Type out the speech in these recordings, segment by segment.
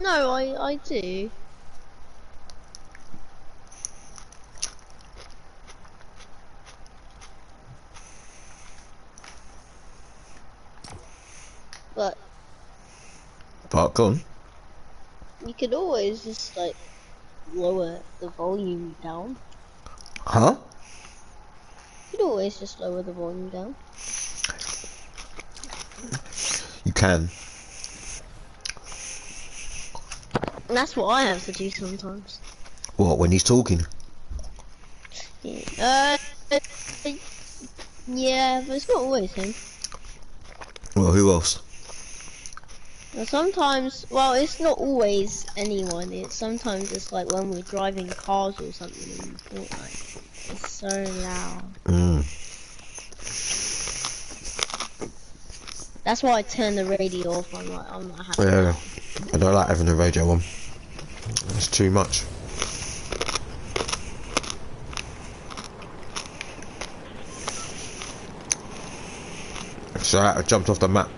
No, I do. But Go on. you could always just like lower the volume down. Huh? You could always just lower the volume down. You can. And that's what I have to do sometimes. What, when he's talking? Yeah, yeah, but it's not always him. Well, who else? Well, sometimes, well, it's not always anyone. It's sometimes it's like when we're driving cars or something in Fortnite. It's so loud. That's why I turn the radio off. I'm not happy. Yeah, I don't like having the radio on. It's too much. So I jumped off the map.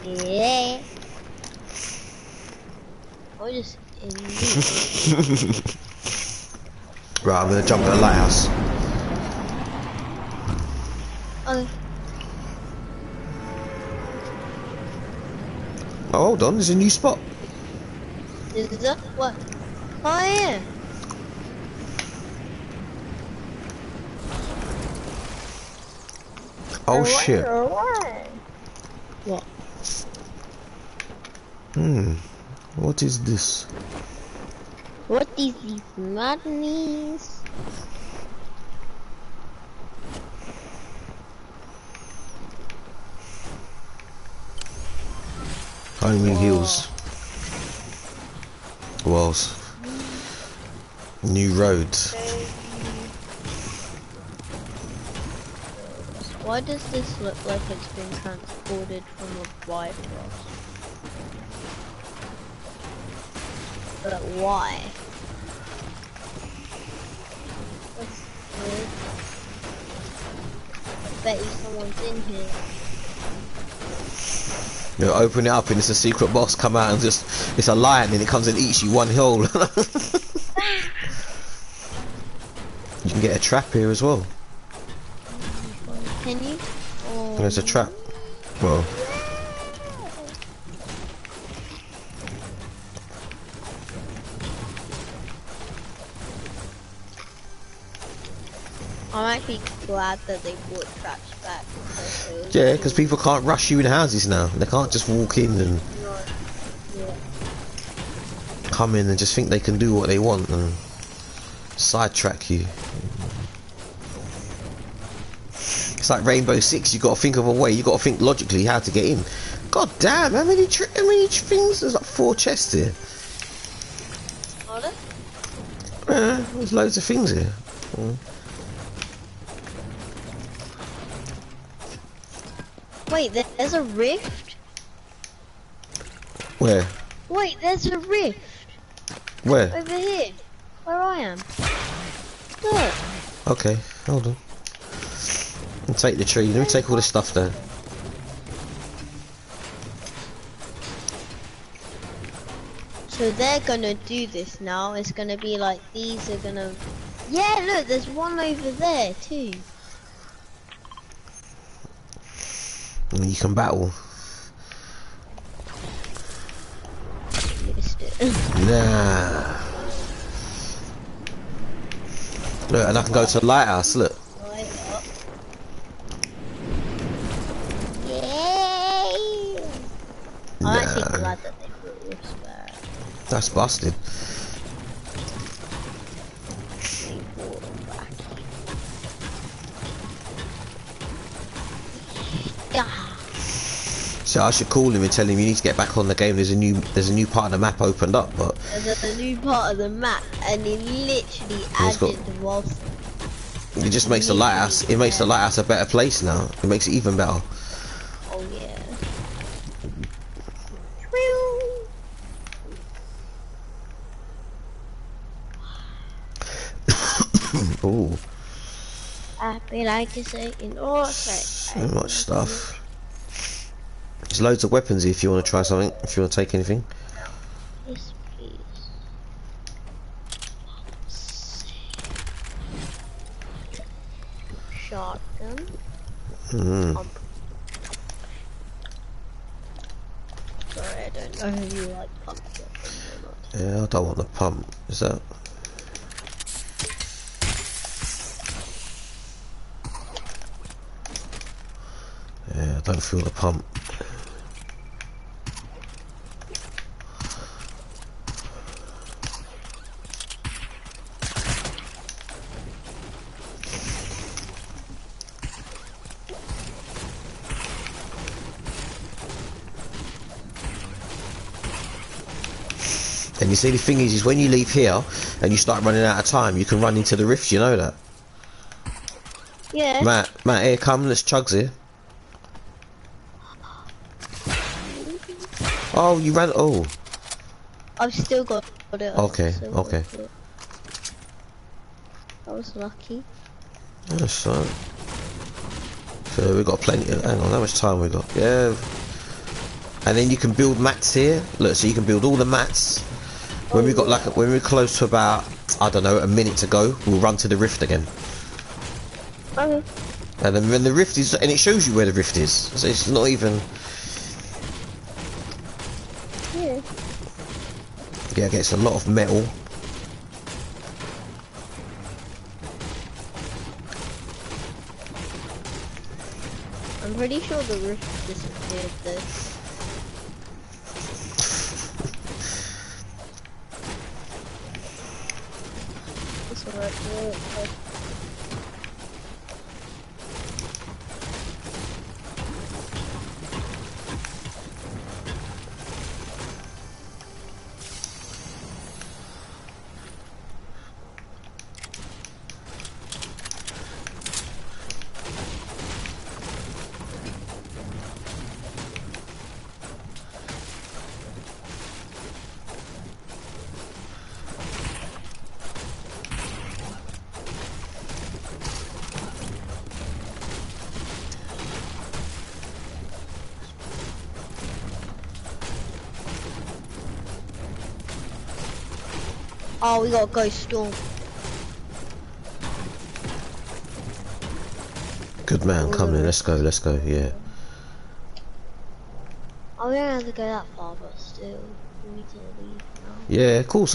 Yeah. I just. Right, I'm gonna jump at the lighthouse. Oh, hold on, there's a new spot. Is that what? Oh yeah. Oh shit. What? What is this? What is this madness? Only hills. Walls. New roads. Why does this look like it's been transported from a Bifrost? But why? That's weird. I bet you someone's in here. You know, open it up and it's a secret boss come out and just, it's a lion and it comes and eats you one hole. You can get a trap here as well. Can you? Oh. There's a trap. Well. I'm actually glad that they brought traps back. Yeah, because people can't rush you in houses now. They can't just walk in and come in and just think they can do what they want and sidetrack you. It's like Rainbow Six. You got to think of a way. You got to think logically how to get in. God damn! How many things? There's like 4 chests here. Are there? Yeah, there's loads of things here. Wait, there's a rift? Where? Wait, there's a rift. Where? Over here. Where I am. Look. Okay, hold on. I'll take the tree. Let me take all this stuff down. So they're gonna do this now. It's gonna be like these are gonna. Yeah, look, there's one over there too. And you can battle. Missed it. Nah. Look, and I can go to the lighthouse. Look. Right up. Yay! I'm actually glad that they brought this back. That's busted. They brought them back. Yeah. So I should call him and tell him you need to get back on the game. There's a new part of the map opened up, but There's a new part of the map, and it literally added whilst. It just makes the lighthouse. It makes the lighthouse a better place now. It makes it even better. Oh yeah. Ooh. I feel like it's in all So much stuff. There's loads of weapons here if you want to try something. If you want to take anything. Yes, please. Shotgun. Pump. Sorry, I don't know if you like pump weapons or not. Yeah, I don't want the pump. Is that? Yeah, I don't feel the pump. And you see, the thing is when you leave here and you start running out of time, you can run into the rift. You know that? Yeah. Matt, here, come. Let's chugs here. Oh, you ran. Oh. I've still got it. Okay. Okay. I was lucky. That's right. So we've got plenty of, hang on, how much time we got? Yeah. And then you can build mats here. Look, so you can build all the mats. When we got when we're close to about, I don't know, a minute to go, we'll run to the rift again. Okay. And then when the rift is, and it shows you where the rift is. So it's not even. Yeah. Yeah, it gets a lot of metal. I'm pretty sure the rift disappeared though. It's alright. Oh, we got a ghost storm. Good man, come in, let's go, yeah. Oh, we don't have to go that far, but still, we need to leave now. Yeah, of course.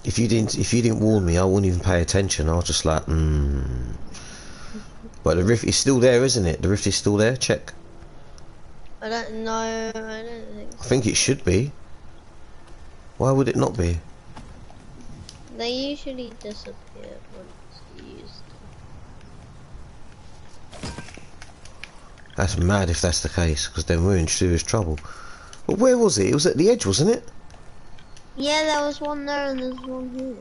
If you didn't warn me, I wouldn't even pay attention. I was just like, But the rift is still there, isn't it? The rift is still there. Check. I don't know. I don't think so. I think it should be. Why would it not be? They usually disappear once you use them. That's mad if that's the case, because then we're in serious trouble. But where was it? It was at the edge, wasn't it? Yeah, there was one there and there's one here.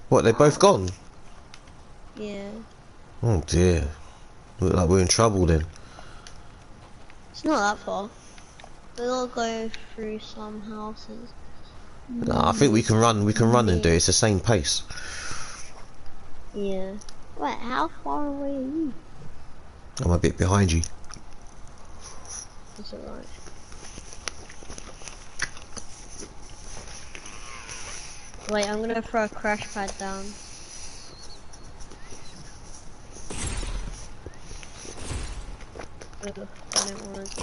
What, they're both gone? Yeah. Oh dear. Look like we're in trouble then. It's not that far. We gotta go through some houses. Nah, I think we can run and do it. It's the same pace. Yeah. Wait, how far away are you? I'm a bit behind you. That's alright. Wait, I'm gonna throw a crash pad down. Ugh, I don't want to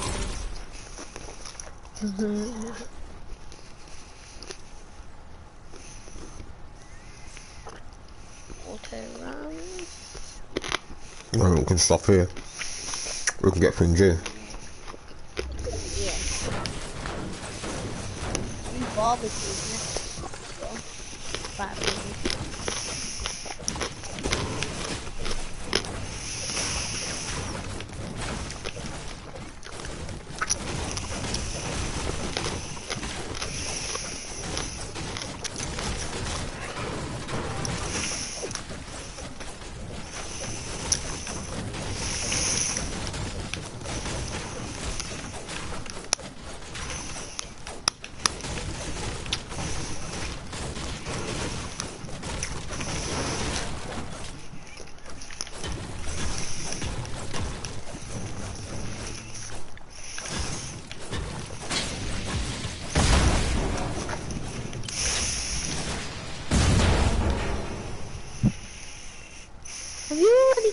do this. Auto run. Well, we can stop here. We can get things here. Yeah. Barbecues next. Barbecue.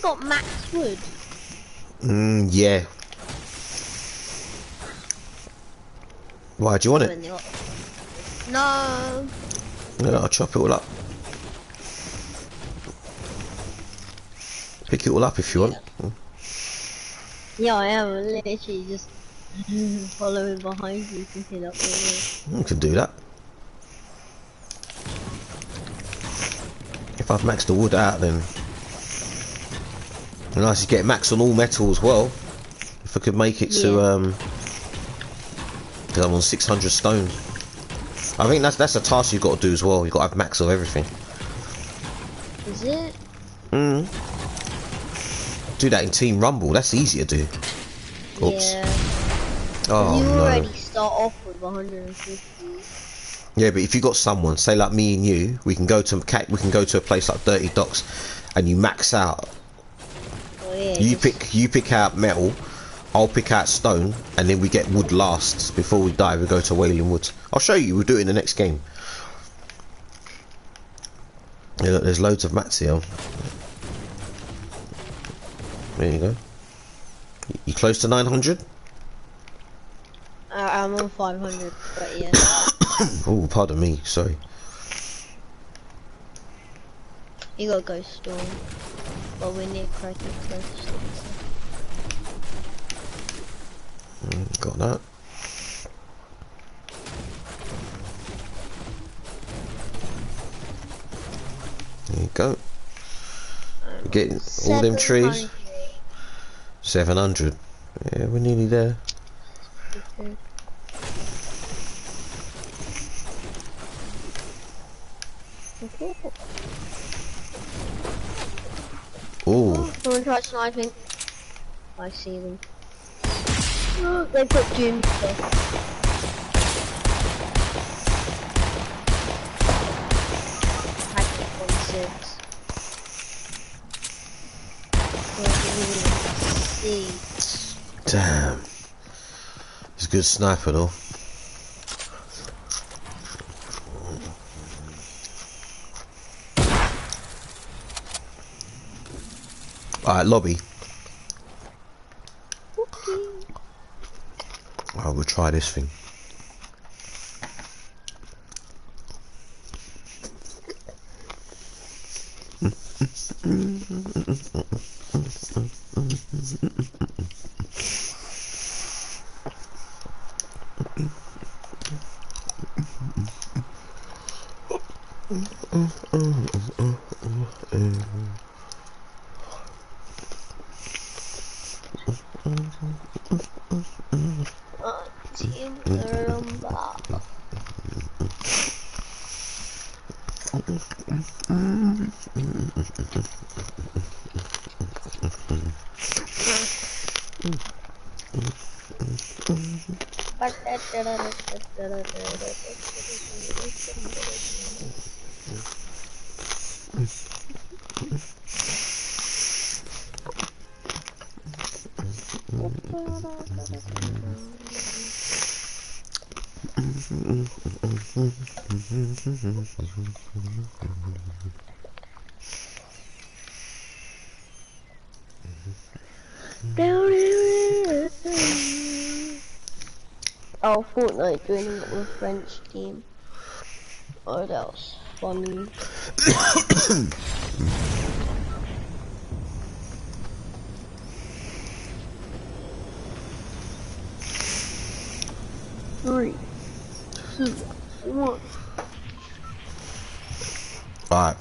we got max wood? Yeah. Why, do you want it? No. No, I'll chop it all up. Pick it all up if you want. Yeah, I am literally just following behind you, picking up the wood. You can do that. If I've maxed the wood out, then it'd be nice to get max on all metal as well. If I could make it to because I'm on 600 stone. I think that's a task you've got to do as well. You've got to have max of everything. Is it? Do that in Team Rumble. That's easy to do. Oops. Yeah. Oh you no. already start off with 150. Yeah, but if you got someone, say like me and you, we can go to a place like Dirty Docks, and you max out. Oh, yeah, You pick out metal, I'll pick out stone, and then we get wood last. Before we die, we go to Wailing Woods. I'll show you. We'll do it in the next game. Yeah, look, there's loads of mats here. There you go. You close to 900? I'm on 500, but yeah. Oh, pardon me. Sorry. You gotta go storm. Well, we're near Kraken Cliffs. Got that. There you go. We're getting all them trees. 700. Yeah, we're nearly there. Okay. Ooh. Someone tried sniping. I see them. They put doom stuff. Damn. He's a good sniper though. Alright, lobby. Alright, we'll try this thing. Oh, Fortnite joining up with French team. Oh, that was funny. Three, two, one. Alright.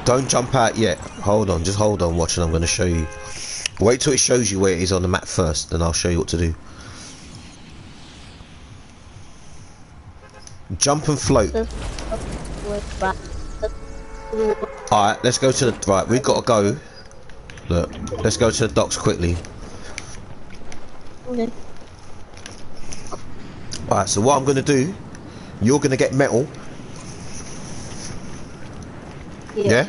Don't jump out yet. Hold on, just hold on, watch, and I'm going to show you. Wait till it shows you where it is on the map first, then I'll show you what to do. Jump and float. Alright, let's go to the... Right, we've got to go. Look, let's go to the docks quickly. Okay. Alright, so what I'm going to do, you're going to get metal. Yeah?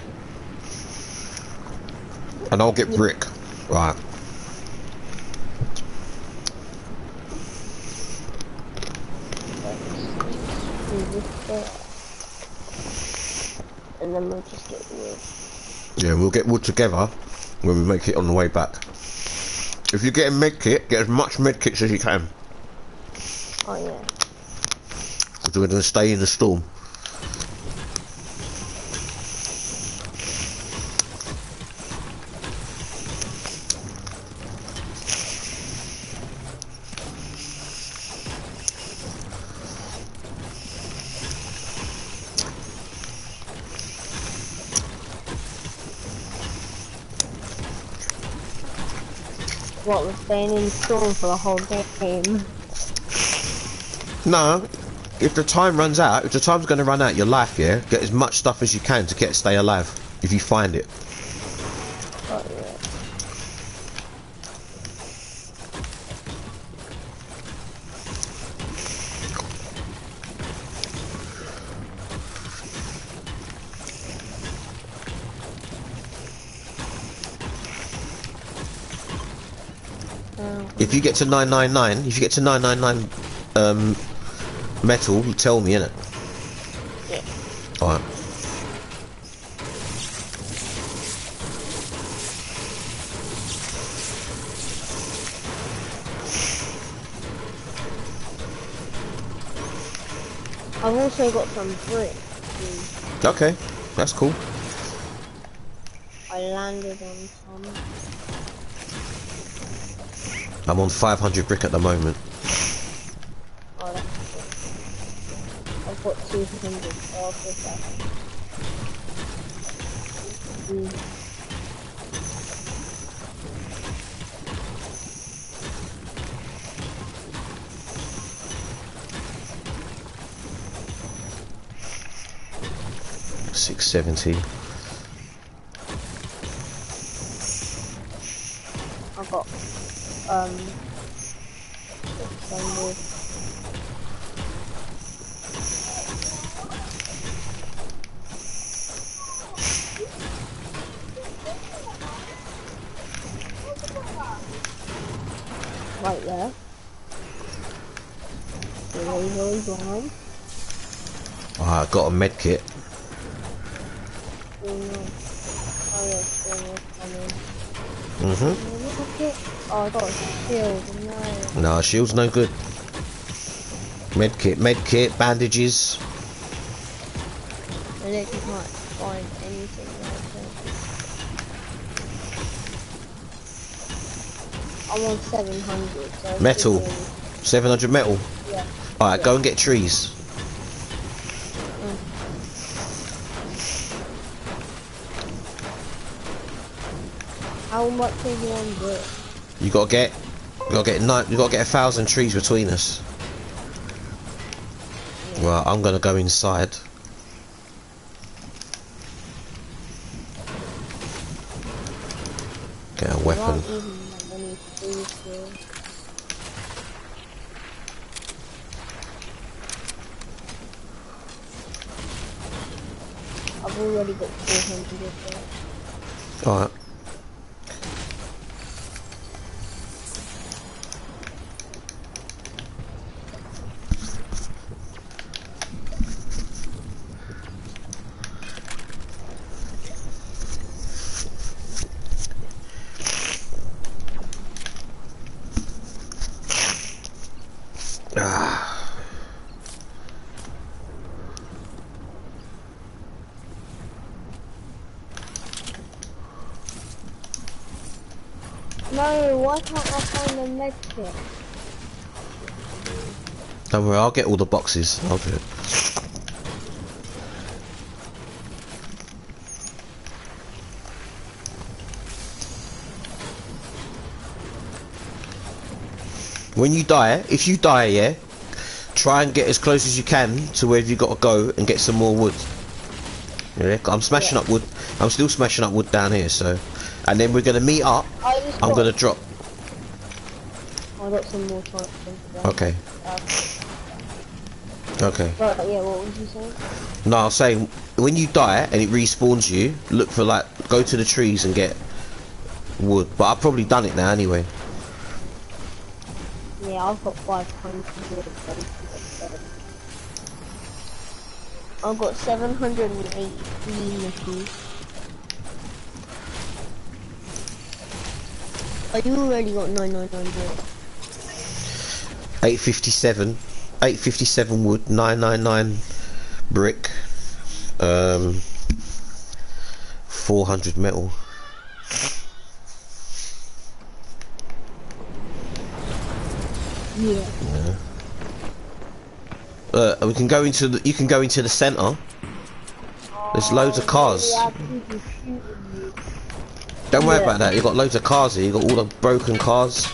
And I'll get brick. Right. And then we'll just get wood. Yeah, we'll get wood together when we make it on the way back. If you're getting medkit, get as much medkits as you can. Oh yeah. Because we're going to stay in the storm. What, we're staying in the storm for the whole game? No, if the time runs out, if the time's going to run out, your life, yeah, get as much stuff as you can to stay alive, if you find it. Oh yeah. If you get to 999, if you get to 999 metal, tell me, innit? Yeah. Alright. I've also got some bricks. Okay, that's cool. I landed on some. I'm on 500 brick at the moment. Oh, that's good. I've got 200, so I'll put that. Mm. 670. I've got 600. Right there. Really blind. I got a med kit. Oh yeah, coming. Mhm. Oh, I got a shield. No. No, shield's no good. Med kit, bandages. I literally can't find anything like that. I'm on 700. So Metal. 700 metal. Yeah. Alright, Yeah. go and get trees. How much are you on brick? You gotta get 1,000 trees between us. Yeah. Right, I'm gonna go inside. Get a weapon. There aren't even that many trees here. I've already got 400 of that. Alright. No, why can't I find the med kit? Don't worry, I'll get all the boxes. I'll do it. When you die, if you die, yeah, try and get as close as you can to where you got to go and get some more wood. Yeah, I'm smashing up wood. I'm still smashing up wood down here, so. And then we're gonna meet up. I'm gonna drop. I got some more time. Okay. Okay. Right, yeah, what was you saying? No, I was saying, when you die and it respawns you, look for go to the trees and get wood. But I've probably done it now anyway. Yeah, I've got 500. I've got 783 nickels. Oh, you already got 999 wood. 857 wood, 999 brick, 400 metal. Yeah. We can go into the. You can go into the center. There's loads of cars. Don't worry about that. You got loads of cars here. You got all the broken cars.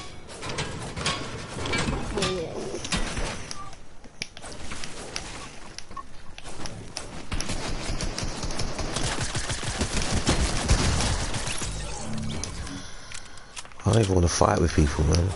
I don't even want to fight with people, man.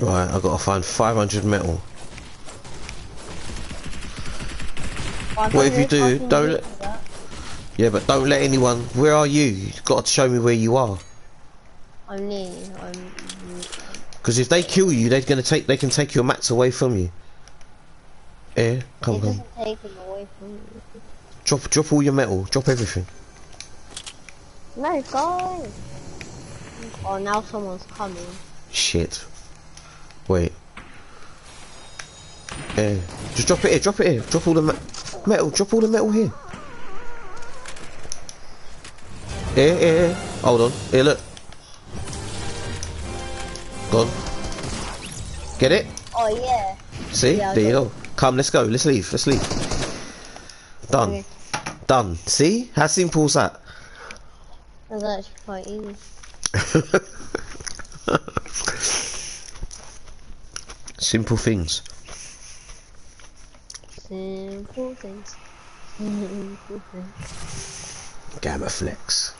Right, I've got to find 500 metal. What if you do? Don't let... Yeah, but don't let anyone... Where are you? You've got to show me where you are. I'm near. Because if they kill you, they're gonna take. They can take your mats away from you. Yeah, come. Take them away from you. Drop all your metal. Drop everything. No, guys. Oh, now someone's coming. Shit. Wait. Yeah. Just drop it here. Drop it here. Drop all the metal. Drop all the metal here. Here. Hold on. Here, look. Gone. Get it? Oh yeah. See? Yeah, there you go. Come, let's go. Let's leave. Done. Okay. Done. See? How simple is that? That's actually quite easy. Simple things. Simple things. Gamma flex.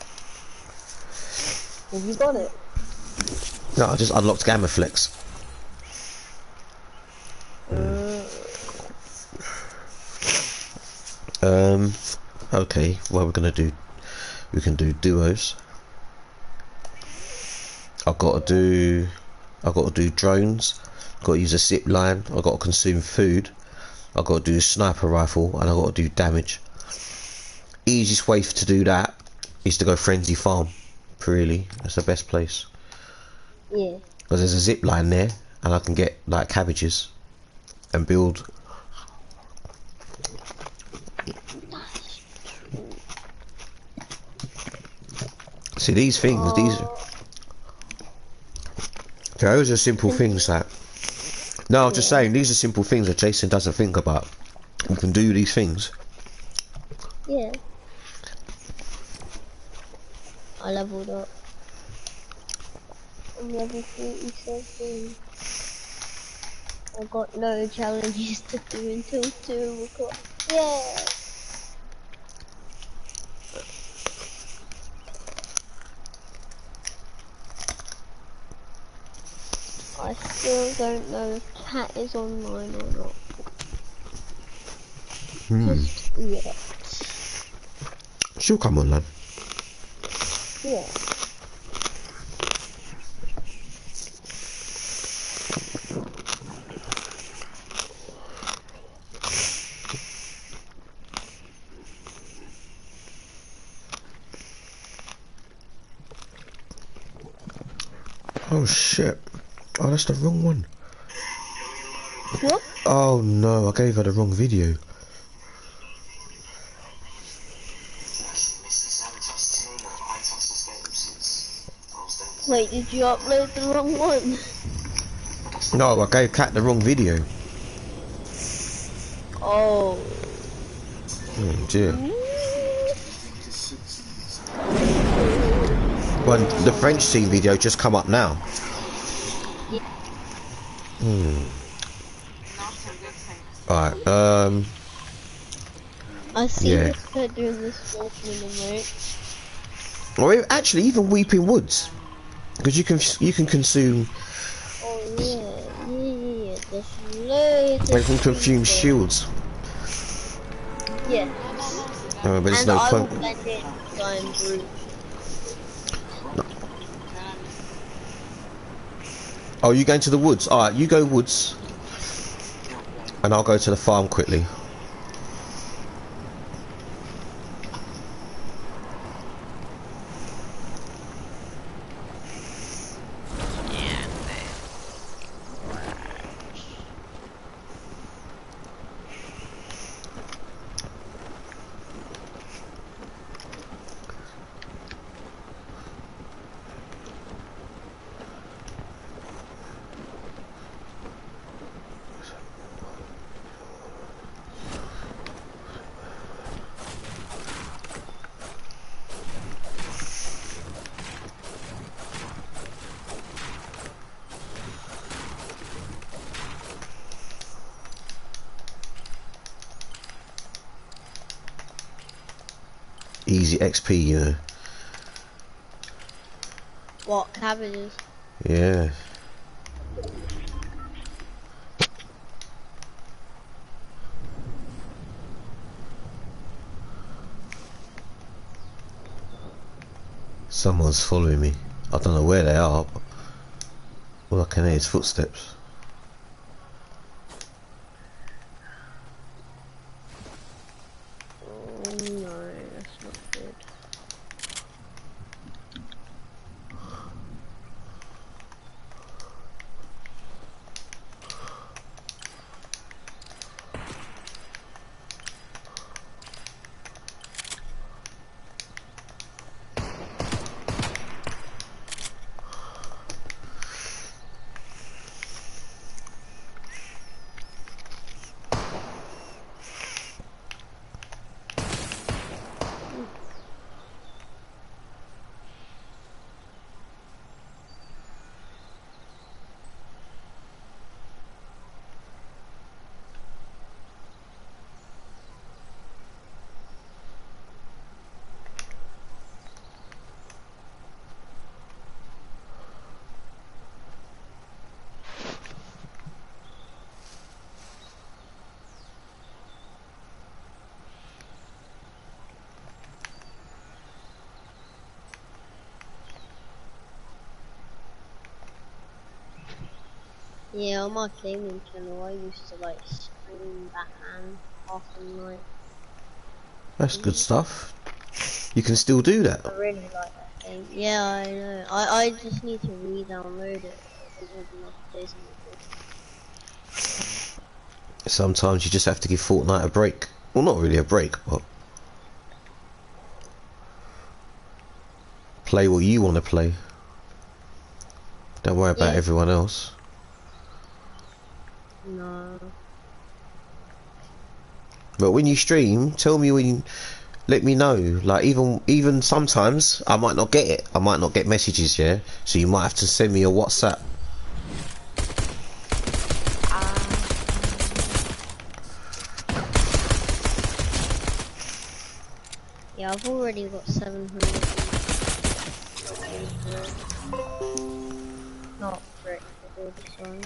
Have you got it? No, I just unlocked Gamma Flex. Okay, what we're gonna do? We can do duos. I've got to do drones. I've got to use a zip line. I've got to consume food. I've got to do a sniper rifle, and I've got to do damage. Easiest way to do that is to go frenzy farm. Really, that's the best place. Yeah. Because there's a zip line there, and I can get like cabbages and build. See these things, those are simple things that. No, I'm just saying these are simple things that Jason doesn't think about. We can do these things. Yeah. I leveled up. I'm level 47. I've got no challenges to do until 2 o'clock. Yeah! I still don't know if Cat is online or not. Just yet. She'll come on, lad. Yeah. Oh shit. Oh, that's the wrong one. What? Oh no, I gave her the wrong video. Wait, did you upload the wrong one? No, I gave Cat the wrong video. Oh. Oh dear. Well, the French team video just come up now. Alright, I see yeah. if they're doing this walking right. Or actually, even Weeping Woods, because you can consume. Oh yeah. There's loads. They can consume shields. Yeah. but there's And no I will point. blend in because I am brute. Oh, you going to the woods? Alright, you go woods. And I'll go to the farm quickly. Easy XP, you know. What, cabbages? Yeah. Someone's following me. I don't know where they are, but all I can hear is footsteps. Oh no, that's not good. Yeah, on my gaming channel, I used to like stream Batman half the night. That's good stuff. You can still do that. I really like that game. Yeah, I know. I just need to re-download it. It wasn't enough days on the Sometimes you just have to give Fortnite a break. Well, not really a break, but play what you want to play. Don't worry about Yeah. everyone else. No. But when you stream, tell me when. Let me know. Like even sometimes I might not get it. I might not get messages. Yeah. So you might have to send me a WhatsApp. Yeah, I've already got 700. Not very good, sorry.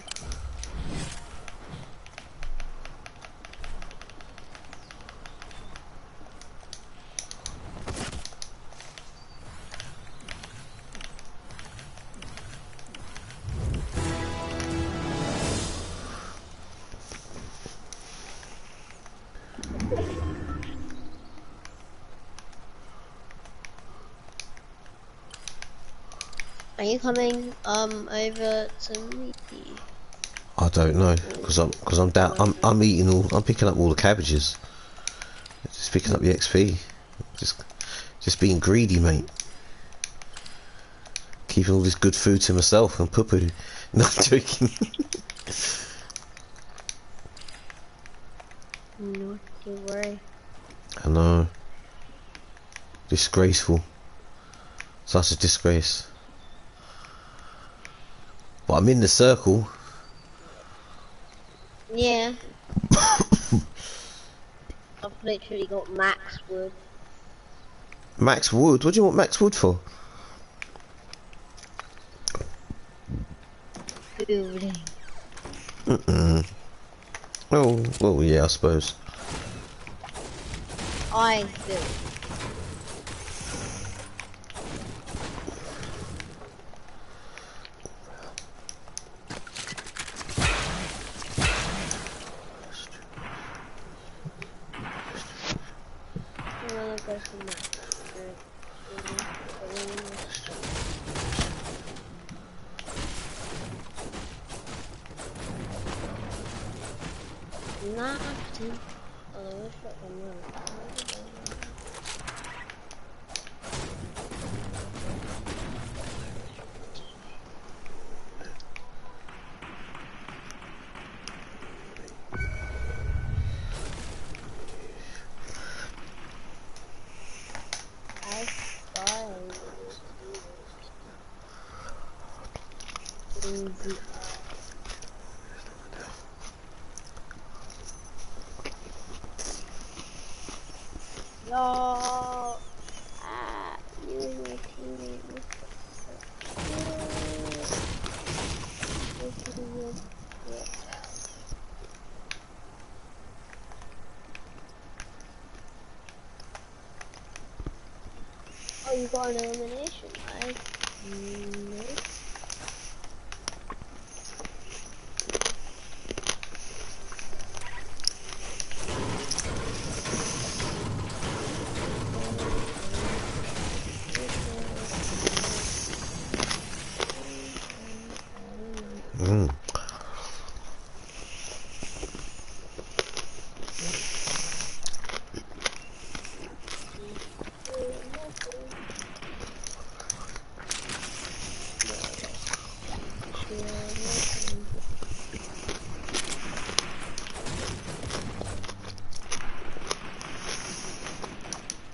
Are you coming over to me? I don't know because I'm down. I'm eating all. I'm picking up all the cabbages. Just picking up the XP. Just being greedy, mate. Keeping all this good food to myself and poo-poo. Not joking. No, don't worry. I know. Disgraceful. Such a disgrace. But I'm in the circle. Yeah. I've literally got max wood. Max Wood? What do you want Max Wood for? Building. Oh, well, yeah, I suppose. I do. I'm gonna go for that. Not acting. Oh, I wish I could move. No. You and your teammate. Oh, you got an elimination, right? No.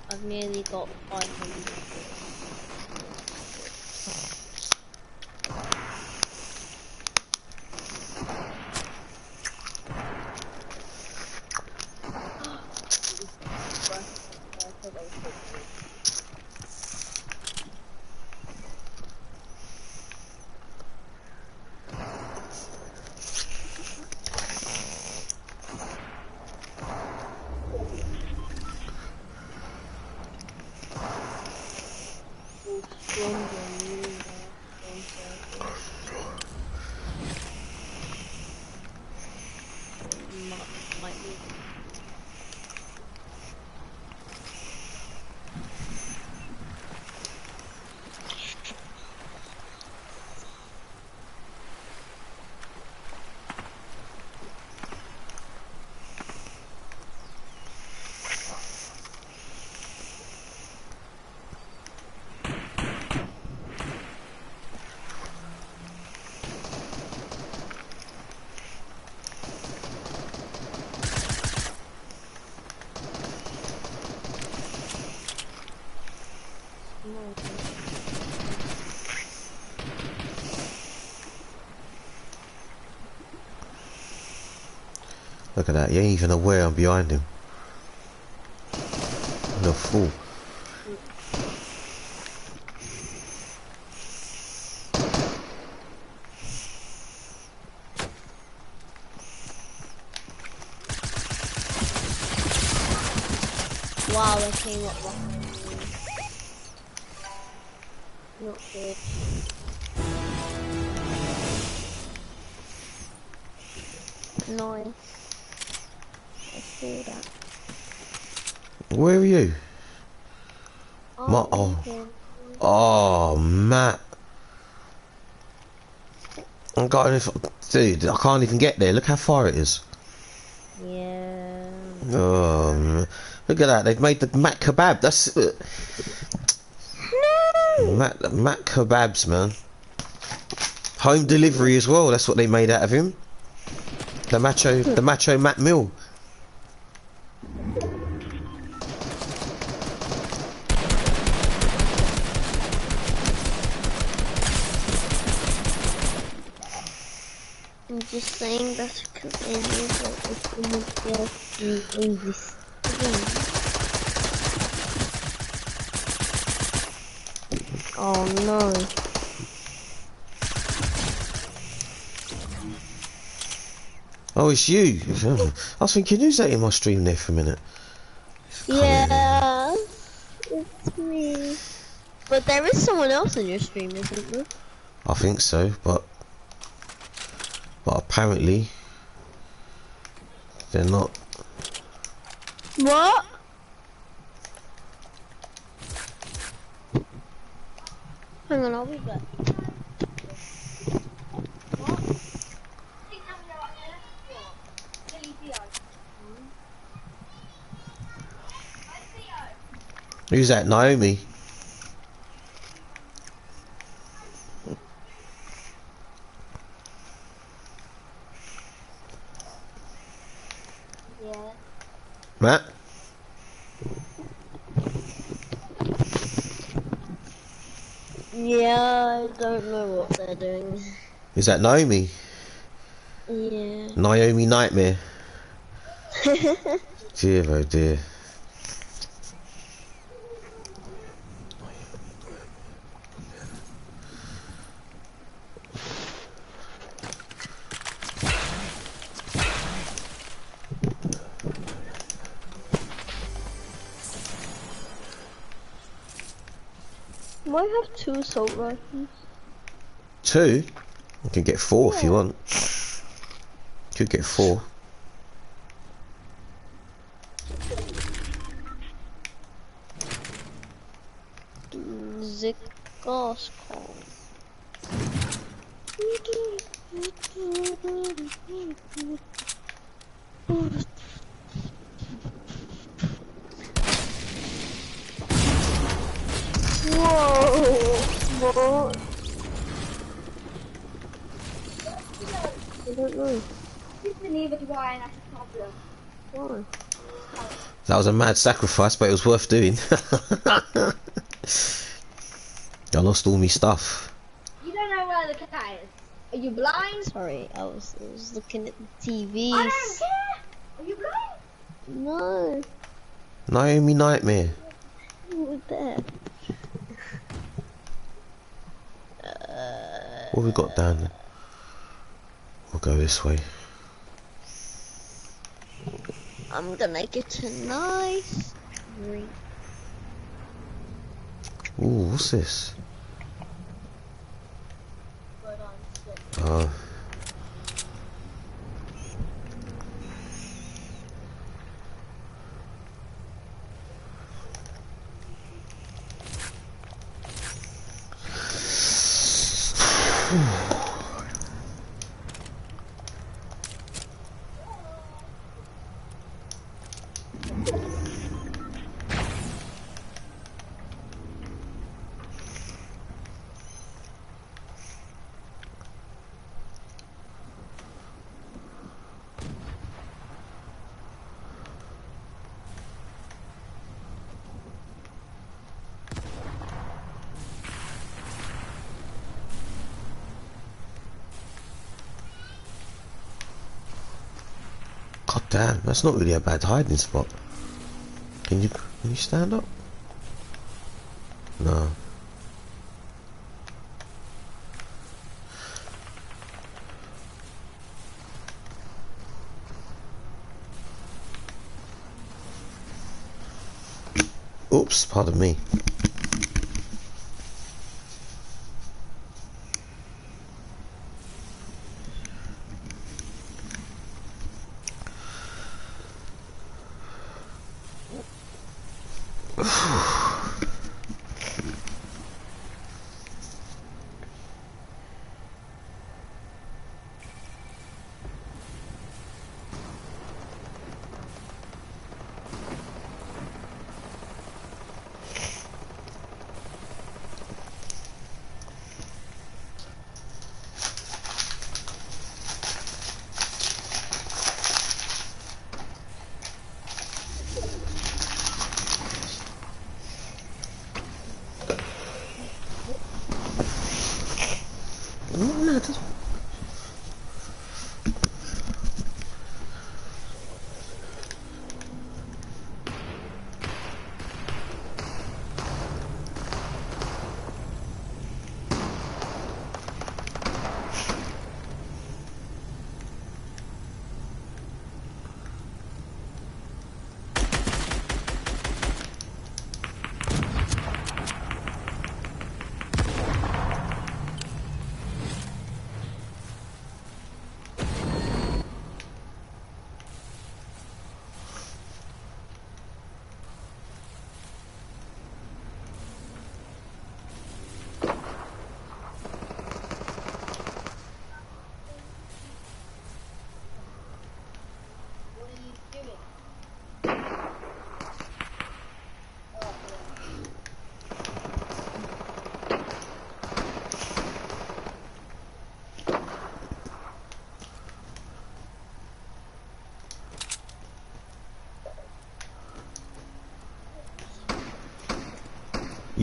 I've nearly got 500. Look at that, he ain't even aware I'm behind him. What a fool. Wow, they came up behind me. Not good. Nice. I see that. Where are you? Oh, Oh, Matt. I got anything. Dude, I can't even get there. Look how far it is. yeah. Oh, man. Look at that. They've made the Matt kebab. That's No. Matt kebabs, man. Home delivery as well. That's what they made out of him. The macho Matt Mill. I'm just saying that's because I know that it's going to be in this thing. Oh no. Oh, it's you. I was thinking, who's that in my stream there for a minute? Yeah, Me. But there is someone else in your stream, isn't there? I think so, but apparently they're not. What? Hang on, I'll be back. Who's that, Naomi? Yeah. Matt? Yeah, I don't know what they're doing. Is that Naomi? Yeah. Naomi Nightmare. Dear oh dear. Might have 2 assault rifles. 2? You can get 4 if you Yeah. want. Could get 4. The gas call. Whoa! What? I don't know. Why? That was a mad sacrifice, but it was worth doing. I lost all my stuff. You don't know where the cat is. Are you blind? Sorry, I was looking at the TV. I don't care. Are you blind? No, Naomi Nightmare. you were there. What have we got down there? We'll go this way. I'm gonna get a nice drink. Ooh, what's this? God damn, that's not really a bad hiding spot. Can you stand up? No. Oops, pardon me.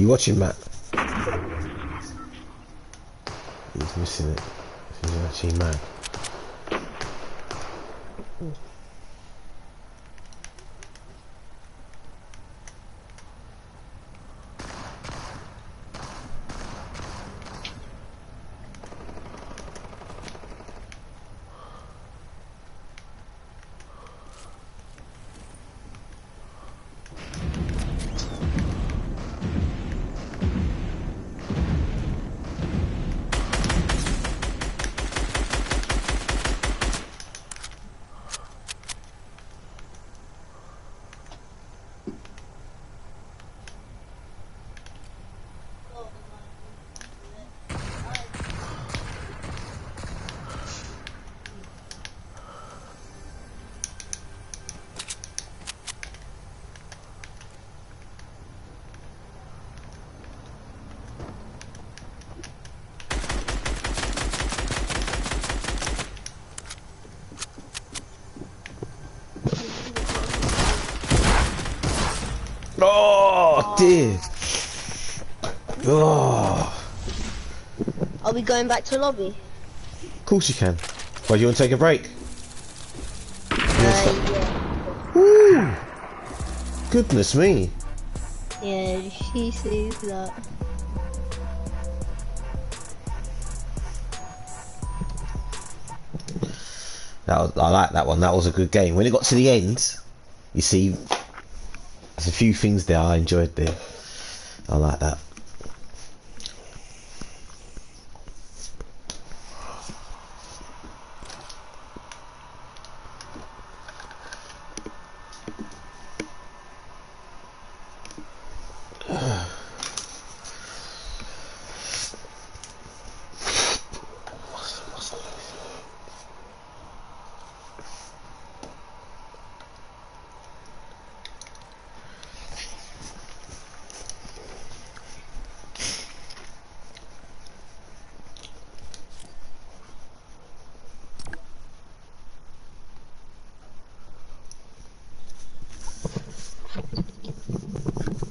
You watching, Matt? He's missing it. He's actually mad. Oh dear. Oh. Are we going back to lobby? Of course you can. Why, do you want to take a break? Yeah. Woo! Goodness me. Yeah, she sees that. I like that one. That was a good game. When it got to the end, you see, there's a few things there I enjoyed there. I like that.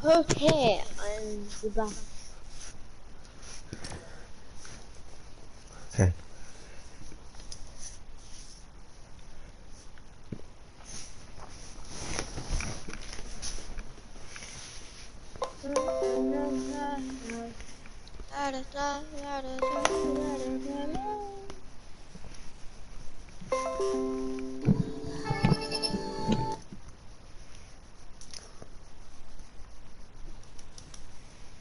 Okay, I'm back. Okay.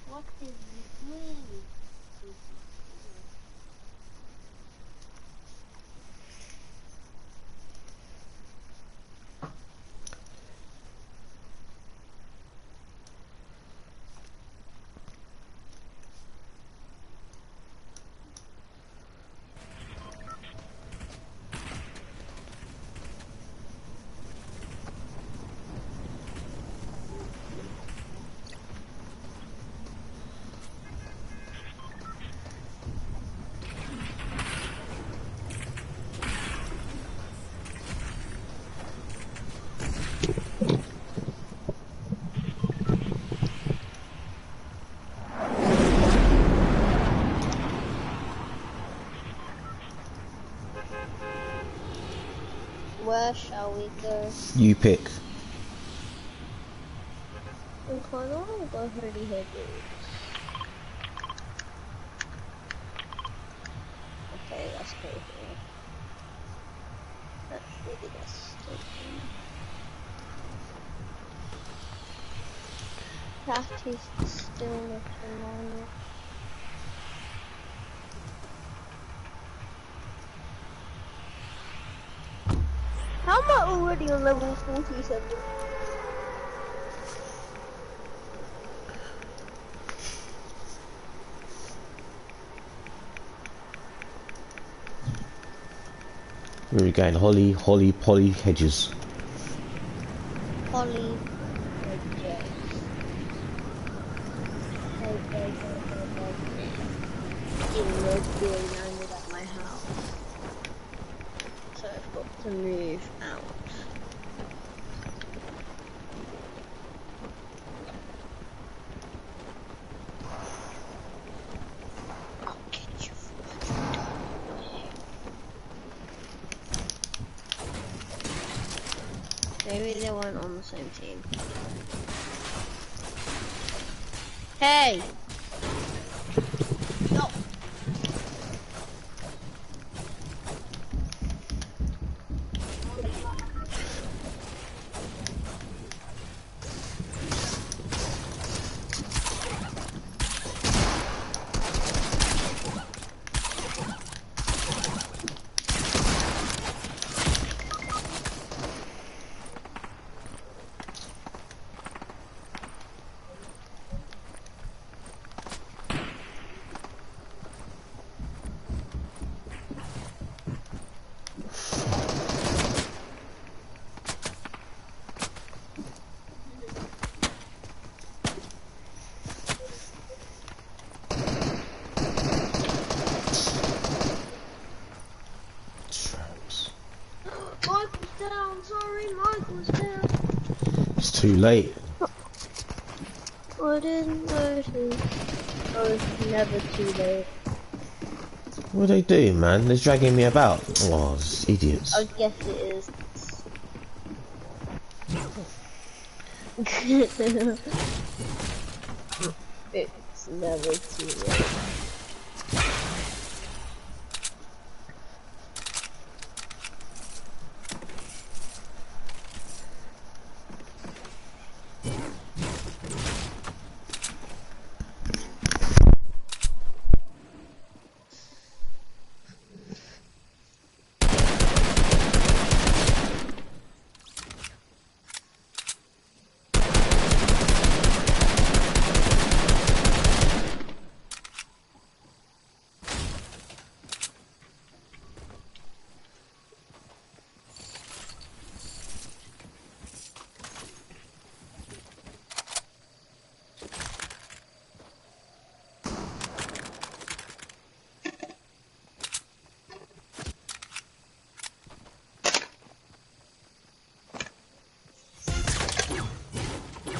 What is this mean? Where shall we go? You pick. We can't all go pretty heavy. Okay, let's go here. Actually, let's stay here. Practice stillness and how am I already on level 47? Where are we going? Holly, Polly, Hedges. Holly. Okay. Even though it's being landed at my house. So I've got to move out. same team. Hey! No. Michael's down, sorry, Michael's down. It's too late. I didn't notice. Oh, it's never too late. What are they doing, man? They're dragging me about. Oh, these idiots. I guess it is. It's never too late.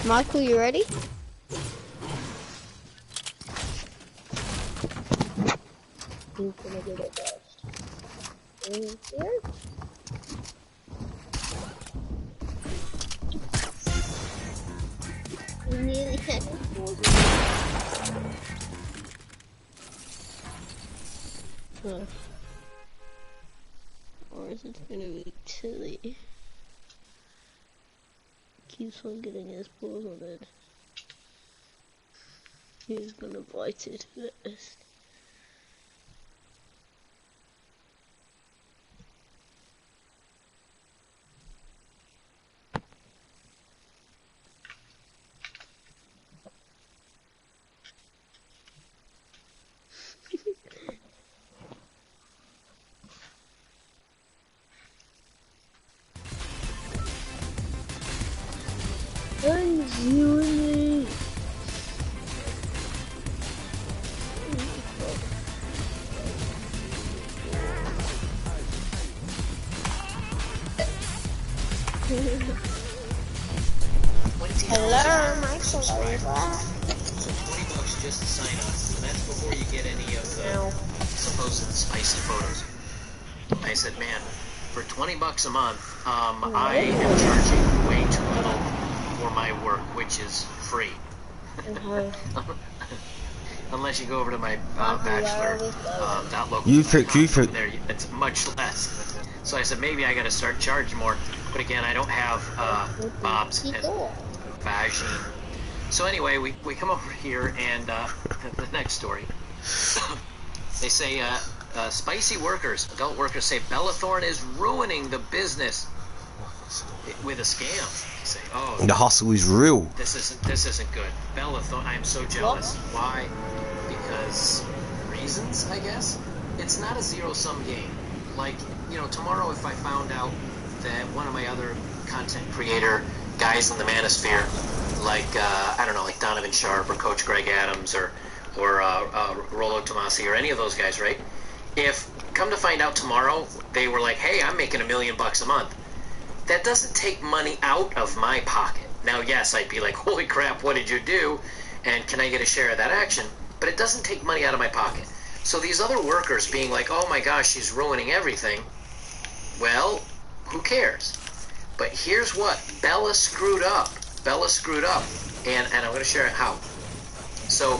Michael, you ready? Who's gonna get it first? In here? You nearly had it. Or is it gonna be chilly? Keeps on getting his paws on it. He's gonna bite it first. And you and me. Hello, Michael. So $20 just to sign on. And that's before you get any of the supposed spicy photos. I said, man, for $20 a month, I am charging way too little for my work, which is free. Unless you go over to my bachelor, outlook. You pick. There, it's much less. So I said, maybe I got to start charging more. But again, I don't have Bob's as vagine. So anyway, we come over here, and the next story. They say, spicy workers, adult workers say Bellathorn is ruining the business with a scam. They say, oh, The hustle is real. this isn't good. Bellathorn, I'm so jealous. Why? Because reasons, I guess. It's not a zero-sum game. Like, you know, tomorrow if I found out that one of my other content creator guys in the manosphere, like I don't know, like Donovan Sharp or Coach Greg Adams or Rollo Tomasi or any of those guys, right? If come to find out tomorrow they were like, hey, I'm making $1 million a month, that doesn't take money out of my pocket. Now, yes, I'd be like, holy crap, what did you do? And can I get a share of that action? But it doesn't take money out of my pocket. So these other workers being like, oh my gosh, she's ruining everything. Well, who cares? But here's what Bella screwed up. Bella screwed up, and I'm going to share it how. So,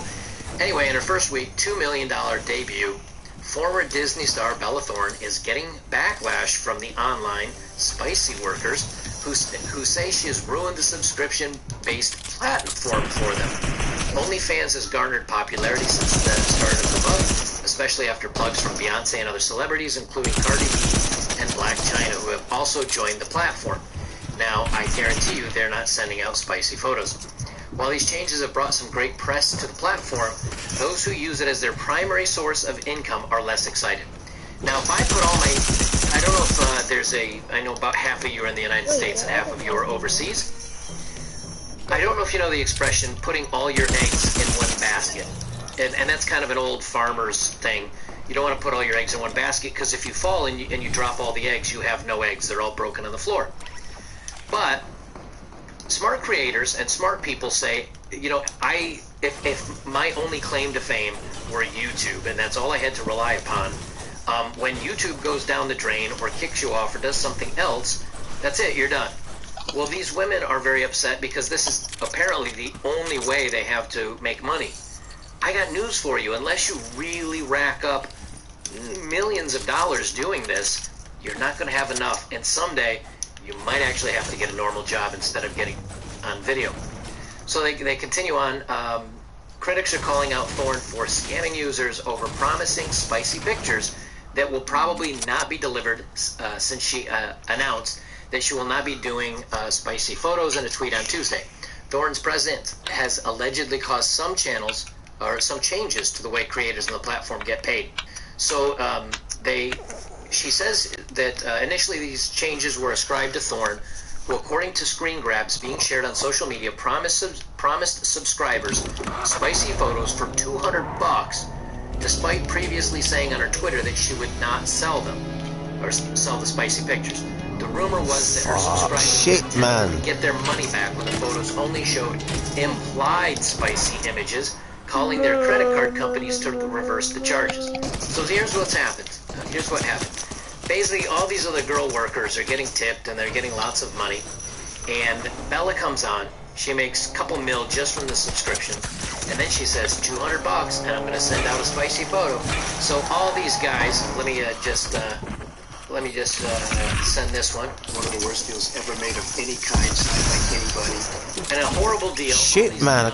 anyway, in her first week, $2 million debut, former Disney star Bella Thorne is getting backlash from the online spicy workers who say she has ruined the subscription-based platform for them. OnlyFans has garnered popularity since the start of the month, especially after plugs from Beyonce and other celebrities, including Cardi B and Black China, who have also joined the platform. Now, I guarantee you they're not sending out spicy photos. While these changes have brought some great press to the platform, those who use it as their primary source of income are less excited. Now, if I put all my... I don't know if I know about half of you are in the United States and half of you are overseas. I don't know if you know the expression, putting all your eggs in one basket. And that's kind of an old farmer's thing. You don't want to put all your eggs in one basket, because if you fall and you drop all the eggs, you have no eggs. They're all broken on the floor. But smart creators and smart people say, you know, if my only claim to fame were YouTube, and that's all I had to rely upon, when YouTube goes down the drain or kicks you off or does something else, that's it, you're done. Well, these women are very upset because this is apparently the only way they have to make money. I got news for you. Unless you really rack up millions of dollars doing this, you're not going to have enough. And someday, you might actually have to get a normal job instead of getting on video. So they continue on. Critics are calling out Thorne for scamming users over promising spicy pictures that will probably not be delivered, since she announced that she will not be doing spicy photos in a tweet on Tuesday. Thorne's president has allegedly caused some channels or some changes to the way creators on the platform get paid. So she says that initially these changes were ascribed to Thorne, who, according to screen grabs being shared on social media, promised subscribers spicy photos for $200, despite previously saying on her Twitter that she would not sell them or sell the spicy pictures. The rumor was that her subscribers would get their money back when the photos only showed implied spicy images, calling their credit card companies to reverse the charges. So here's what's happened. Here's what happened. Basically, all these other girl workers are getting tipped and they're getting lots of money. And Bella comes on. She makes a couple mil just from the subscription. And then she says, $200, and I'm going to send out a spicy photo. So all these guys, let me just send this one. One of the worst deals ever made of any kind, signed by anybody. And a horrible deal. Shit, man.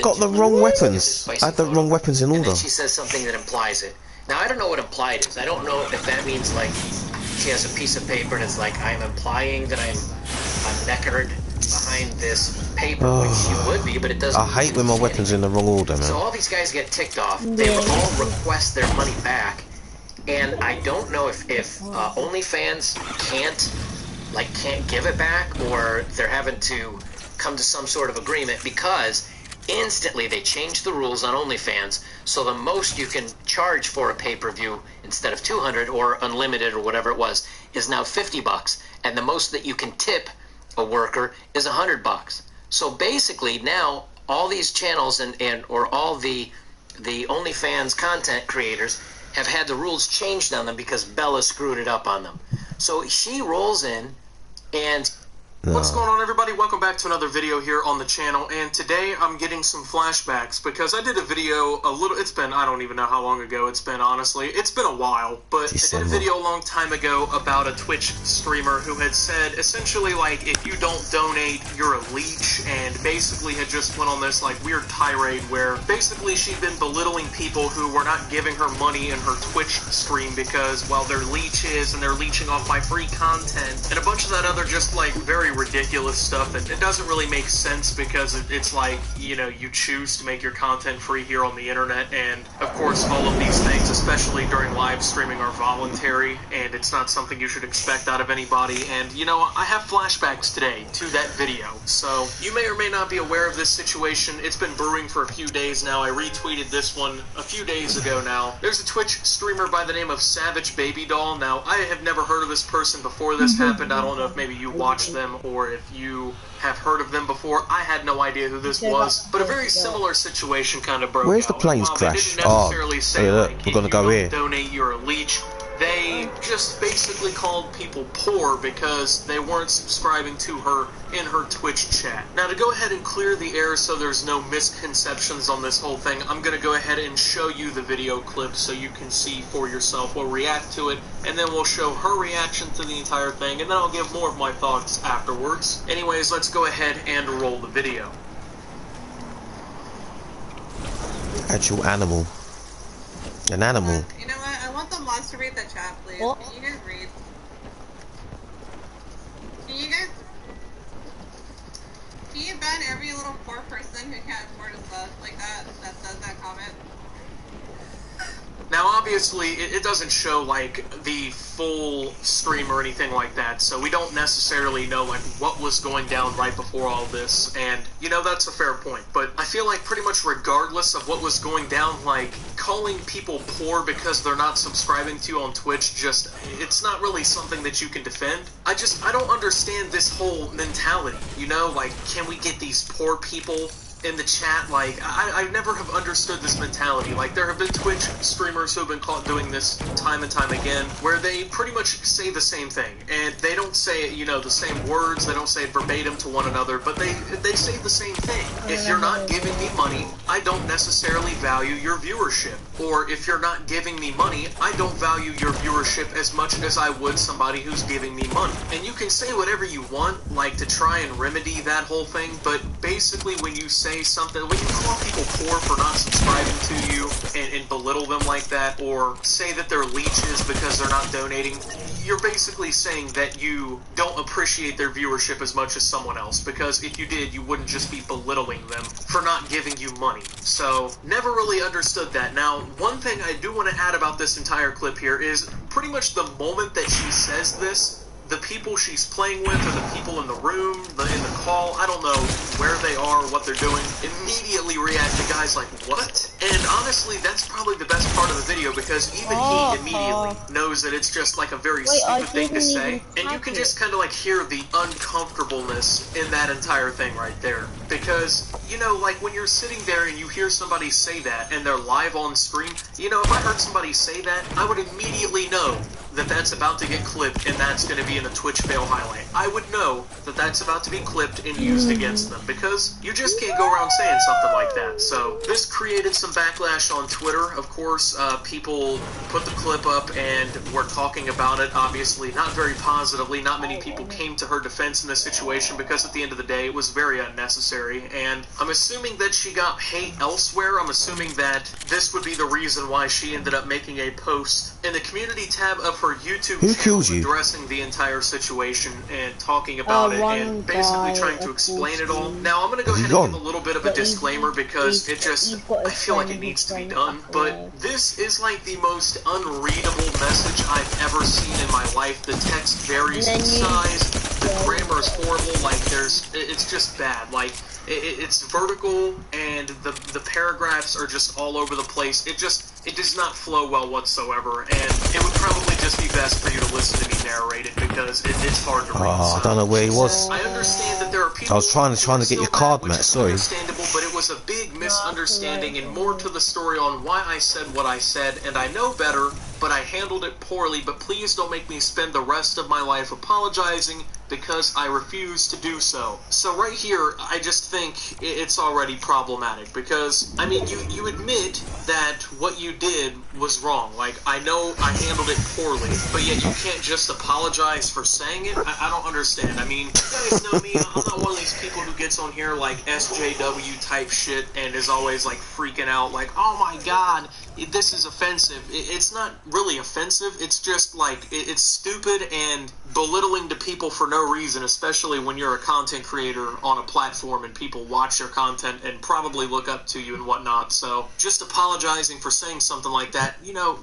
Got the wrong weapons. I had the wrong weapons in order. And then she says something that implies it. Now, I don't know what implied is. I don't know if that means, like, she has a piece of paper and it's like, I'm implying that I'm knackered behind this paper, which she would be, but it doesn't. I hate when my weapons in the wrong order, man. So all these guys get ticked off. They all request their money back. And I don't know if OnlyFans can't give it back, or they're having to come to some sort of agreement, because instantly they changed the rules on OnlyFans, so the most you can charge for a pay-per-view instead of $200 or unlimited or whatever it was is now $50, and the most that you can tip a worker is $100. So basically now all these channels or all the OnlyFans content creators have had the rules changed on them because Bella screwed it up on them. So she rolls in and... What's going on, everybody? Welcome back to another video here on the channel, and today I'm getting some flashbacks because I did a video it's been, I don't even know how long ago it's been, honestly. It's been a while, but I did a video a long time ago about a Twitch streamer who had said, essentially, like, if you don't donate, you're a leech, and basically had just went on this, like, weird tirade where basically she'd been belittling people who were not giving her money in her Twitch stream because, well, they're leeches and they're leeching off my free content, and a bunch of that other just, like, very ridiculous stuff that it doesn't really make sense because it's like, you know, you choose to make your content free here on the internet, and of course all of these things, especially during live streaming, are voluntary, and it's not something you should expect out of anybody. And you know, I have flashbacks today to that video, so you may or may not be aware of this situation. It's been brewing for a few days now. I retweeted this one a few days ago now. There's a Twitch streamer by the name of Savage Baby Doll. Now, I have never heard of this person before this happened. I don't know if maybe you watched them or if you have heard of them before. I had no idea who this was, but a very similar situation kind of broke out. Where's the planes crash? Oh, say, look, we're gonna go here. Donate, you're a leech. they just basically called people poor because they weren't subscribing to her in her Twitch chat. Now, to go ahead and clear the air so there's no misconceptions on this whole thing, I'm going to go ahead and show you the video clip so you can see for yourself. We'll react to it, and then we'll show her reaction to the entire thing, and then I'll give more of my thoughts afterwards. Anyways, let's go ahead and roll the video. Actual animal. An animal. You know what? I want the mods to read the chat, please. What? Can you guys read? Can you guys... Can you ban every little poor person who can't afford a sub like that says that comment? Now, obviously, it doesn't show, like, the full stream or anything like that, so we don't necessarily know, like, what was going down right before all this, and, you know, that's a fair point. But I feel like pretty much regardless of what was going down, like, calling people poor because they're not subscribing to you on Twitch, just, it's not really something that you can defend. I don't understand this whole mentality, you know? Like, can we get these poor people in the chat? Like, I never have understood this mentality. Like, there have been Twitch streamers who have been caught doing this time and time again, where they pretty much say the same thing, and they don't say, you know, the same words, they don't say it verbatim to one another, but they say the same thing. If you're not giving me money, I don't necessarily value your viewership. Or if you're not giving me money, I don't value your viewership as much as I would somebody who's giving me money. And you can say whatever you want, like, to try and remedy that whole thing, but basically when you say something, when you call people poor for not subscribing to you and belittle them like that, or say that they're leeches because they're not donating, you're basically saying that you don't appreciate their viewership as much as someone else, because if you did, you wouldn't just be belittling them for not giving you money. So, never really understood that. Now, one thing I do want to add about this entire clip here is pretty much the moment that she says this, the people she's playing with, or the people in the room, in the call, I don't know where they are, what they're doing, immediately react to guys like, what? And honestly, that's probably the best part of the video, because even he immediately knows that it's just like a very stupid thing to say. And you can just kind of like hear the uncomfortableness in that entire thing right there. Because, you know, like when you're sitting there and you hear somebody say that, and they're live on screen, you know, if I heard somebody say that, I would immediately know that that's about to get clipped and that's going to be in a Twitch fail highlight. I would know that that's about to be clipped and used against them, because you just can't go around saying something like that. So this created some backlash on Twitter. Of course, people put the clip up and were talking about it, obviously not very positively. Not many people came to her defense in this situation, because at the end of the day it was very unnecessary, and I'm assuming that she got hate elsewhere. I'm assuming that this would be the reason why she ended up making a post in the community tab of her YouTube channel addressing the entire situation and talking about it and basically trying to explain it all. Now, I'm going to go ahead and give a little bit of a disclaimer, because it just, I feel like it needs to be done, but this is like the most unreadable message I've ever seen in my life. The text varies in size, the grammar is horrible, like it's just bad, like it's vertical, and the paragraphs are just all over the place. It does not flow well whatsoever, and it would probably just be best for you to listen to me narrate it, because it's hard to read. Oh, I don't know where he was. I understand that there are people. I was trying to get your card, Matt. Sorry. Understandable, but it was a big misunderstanding, and more to the story on why I said what I said, and I know better, but I handled it poorly. But please don't make me spend the rest of my life apologizing, because I refuse to do so. So right here, I just think it's already problematic, because, I mean, you admit that what you did was wrong. Like, I know I handled it poorly, but yet you can't just apologize for saying it? I don't understand. I mean, you guys know me, I'm not one of these people who gets on here like SJW type shit and is always like freaking out like, oh my god, this is offensive. It's not really offensive, it's just like, it's stupid and belittling to people for no reason, especially when you're a content creator on a platform and people watch your content and probably look up to you and whatnot. So just apologizing for saying something like that, you know,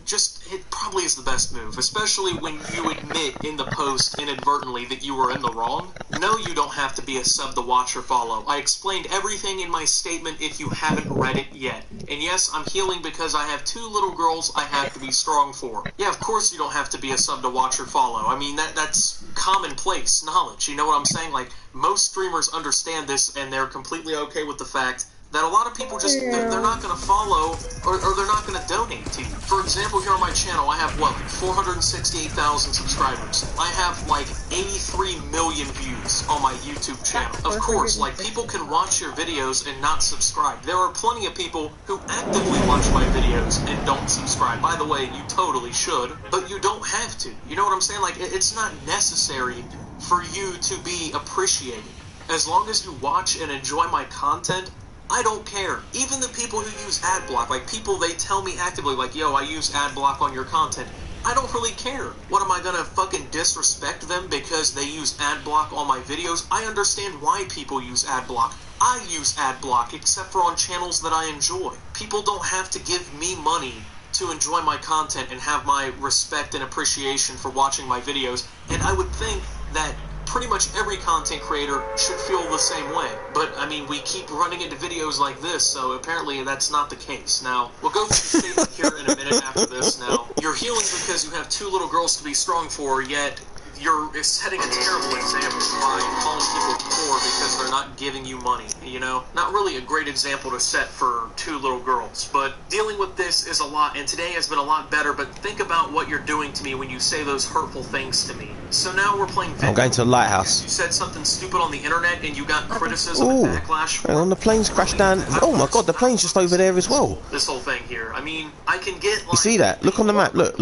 it probably is the best move, especially when you admit in the post inadvertently that you were in the wrong. No, you don't have to be a sub to watch or follow. I explained everything in my statement if you haven't read it yet. And yes, I'm healing because I have 2 little girls I have to be strong for. Yeah, of course you don't have to be a sub to watch or follow. I mean, that's commonplace knowledge. You know what I'm saying? Like, most streamers understand this, and they're completely okay with the fact that a lot of people just, they're not going to follow or they're not going to donate to you. For example, here on my channel, I have, what, 468,000 subscribers. I have, like, 83 million views on my YouTube channel. Of course, like, people can watch your videos and not subscribe. There are plenty of people who actively watch my videos and don't subscribe. By the way, you totally should, but you don't have to. You know what I'm saying? Like, it's not necessary for you to be appreciated. As long as you watch and enjoy my content, I don't care. Even the people who use ad block, like people, they tell me actively, like, yo, I use ad block on your content. I don't really care. What, am I gonna fucking disrespect them because they use ad block on my videos? I understand why people use ad block. I use ad block, except for on channels that I enjoy. People don't have to give me money to enjoy my content and have my respect and appreciation for watching my videos. And I would think that pretty much every content creator should feel the same way. But, I mean, we keep running into videos like this, so apparently that's not the case. Now, we'll go through the statement here in a minute after this. Now, you're healing because you have 2 little girls to be strong for, yet you're setting a terrible example by calling people poor because they're not giving you money, you know? Not really a great example to set for 2 little girls, but dealing with this is a lot, and today has been a lot better, but think about what you're doing to me when you say those hurtful things to me. So now we're playing video. I'm going to the lighthouse. You said something stupid on the internet and you got criticism and backlash. Hang on, the plane's crashed down. Oh my god, the plane's just over there as well. This whole thing here. I mean, I can get, like, you see that? Look on the map. Look.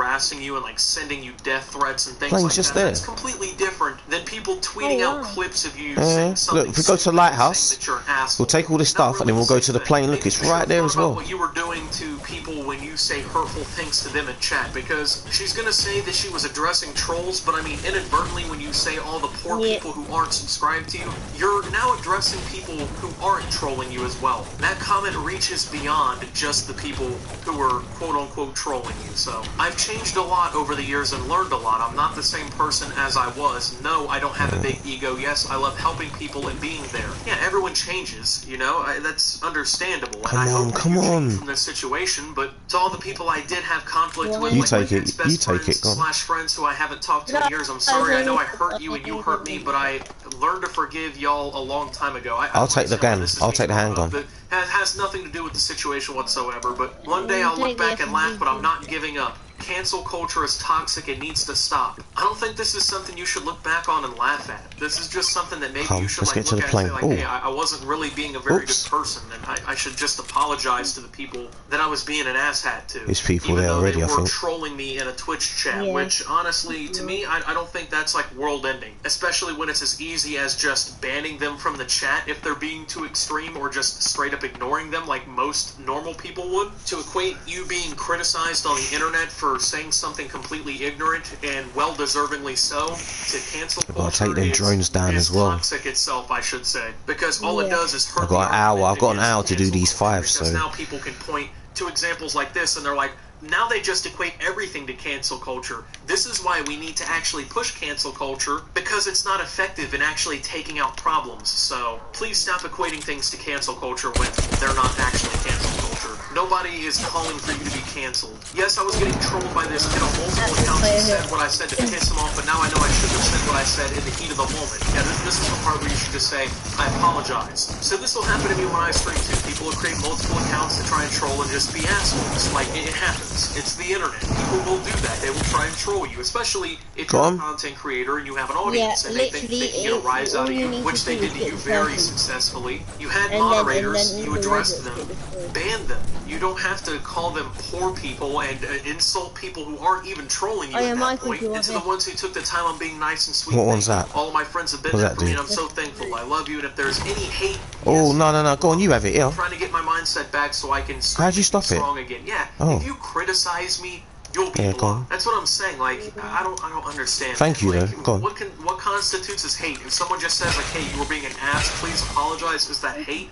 harassing you and, like, sending you death threats and things plane's like just that. there. It's completely different than people tweeting out clips of you saying something. Look, if we go to the lighthouse, that you're an asshole. we'll take all this stuff and then we'll go to the plane. Look, it's right there as well. What you were doing to people when you say hurtful things to them in chat, because she's gonna say that she was addressing trolls, but I mean, inadvertently, when you say all the poor people who aren't subscribed to you, you're now addressing people who aren't trolling you as well. That comment reaches beyond just the people who are quote-unquote trolling you. So I've changed a lot over the years and learned a lot. I'm not the same person as I was. No, I don't have a big ego. Yes, I love helping people and being there. Yeah, everyone changes, you know, that's understandable. And I hope that you change from this situation, but to all the people I did have conflict with, like my ex-best friends / friends who I haven't talked to in years, I'm sorry. I know I hurt you and you hurt me, but I learned to forgive y'all a long time ago. I'll take the gun. I'll take the handgun. It has nothing to do with the situation whatsoever, but one day I'll look back and laugh, but I'm not giving up. Cancel culture is toxic and needs to stop. I don't think this is something you should look back on and laugh at. This is just something that maybe you should, like, look at and say, like, hey, I wasn't really being a very good person, and I should just apologize to the people that I was being an asshat to. There's people there already, I think. They were trolling me in a Twitch chat, which, honestly, to me, I don't think that's, like, world-ending. Especially when it's as easy as just banning them from the chat if they're being too extreme, or just straight-up ignoring them like most normal people would. To equate you being criticized on the internet for saying something completely ignorant and well-deservingly so to cancel culture, I'll take them drones down as well. Toxic itself, I should say, because all it does is hurt. I've got an hour. I've got an hour to do these 5. Because so now people can point to examples like this, and they're like, now they just equate everything to cancel culture. This is why we need to actually push cancel culture, because it's not effective in actually taking out problems. So please stop equating things to cancel culture when they're not actually cancel culture. Nobody is calling for you to be canceled. Yes, I was getting trolled by this kid on multiple accounts who said what I said to piss him off, but now I know I shouldn't have said what I said in the heat of the moment. Yeah, this is the part where you should just say, I apologize. So this will happen to me when I stream too. People will create multiple accounts to try and troll and just be assholes. Like, it happens. It's the internet. People will do that. They will try and troll you, especially if you're a content creator and you have an audience and they think they can get a rise out of you, which they did to you very successfully. You had moderators, you addressed them, banned them. You don't have to call them poor people and insult people who aren't even trolling you at that point. And to the ones who took the time on being nice and sweet. What one's that? All of my friends have been there for me, and I'm so thankful. I love you, and if there's any hate... Oh, no, go on, you have it, yeah. I'm trying to get my mindset back so I can how'd you stop strong again. Yeah, if you criticize me, you'll be blocked. That's what I'm saying. Like, I don't understand. Thank you, like, though. Go on. What constitutes as hate? If someone just says, like, hey, you were being an ass, please apologize, is that hate?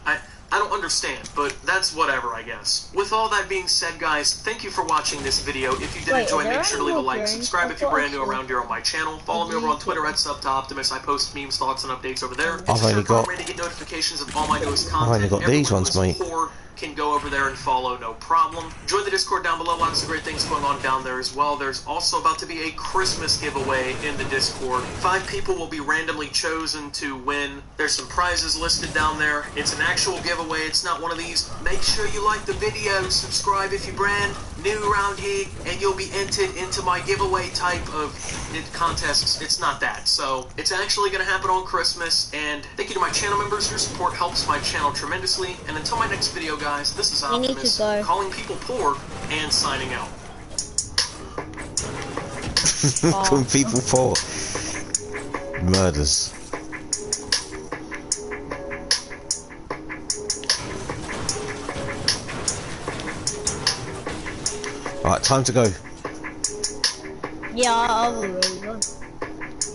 I don't understand, but that's whatever, I guess. With all that being said, guys, thank you for watching this video. If you did enjoy, make sure to leave a like, subscribe if you're brand new around here on my channel. Follow me over on Twitter at @SubToOptimus. I post memes, thoughts, and updates over there. I've only got... to get notifications of all my newest content. I've only got these ones, mate. can go over there and follow, no problem. Join the Discord down below, lots of great things going on down there as well. There's also about to be a Christmas giveaway in the Discord. 5 people will be randomly chosen to win. There's some prizes listed down there. It's an actual giveaway, it's not one of these, make sure you like the video, subscribe if you're brand new around here, and you'll be entered into my giveaway type of contests. It's not that. So it's actually going to happen on Christmas, and thank you to my channel members. Your support helps my channel tremendously. And until my next video, guys, this is Optimus calling people poor and signing out. Calling people poor. Murders. Alright, time to go. Yeah, I've already gone.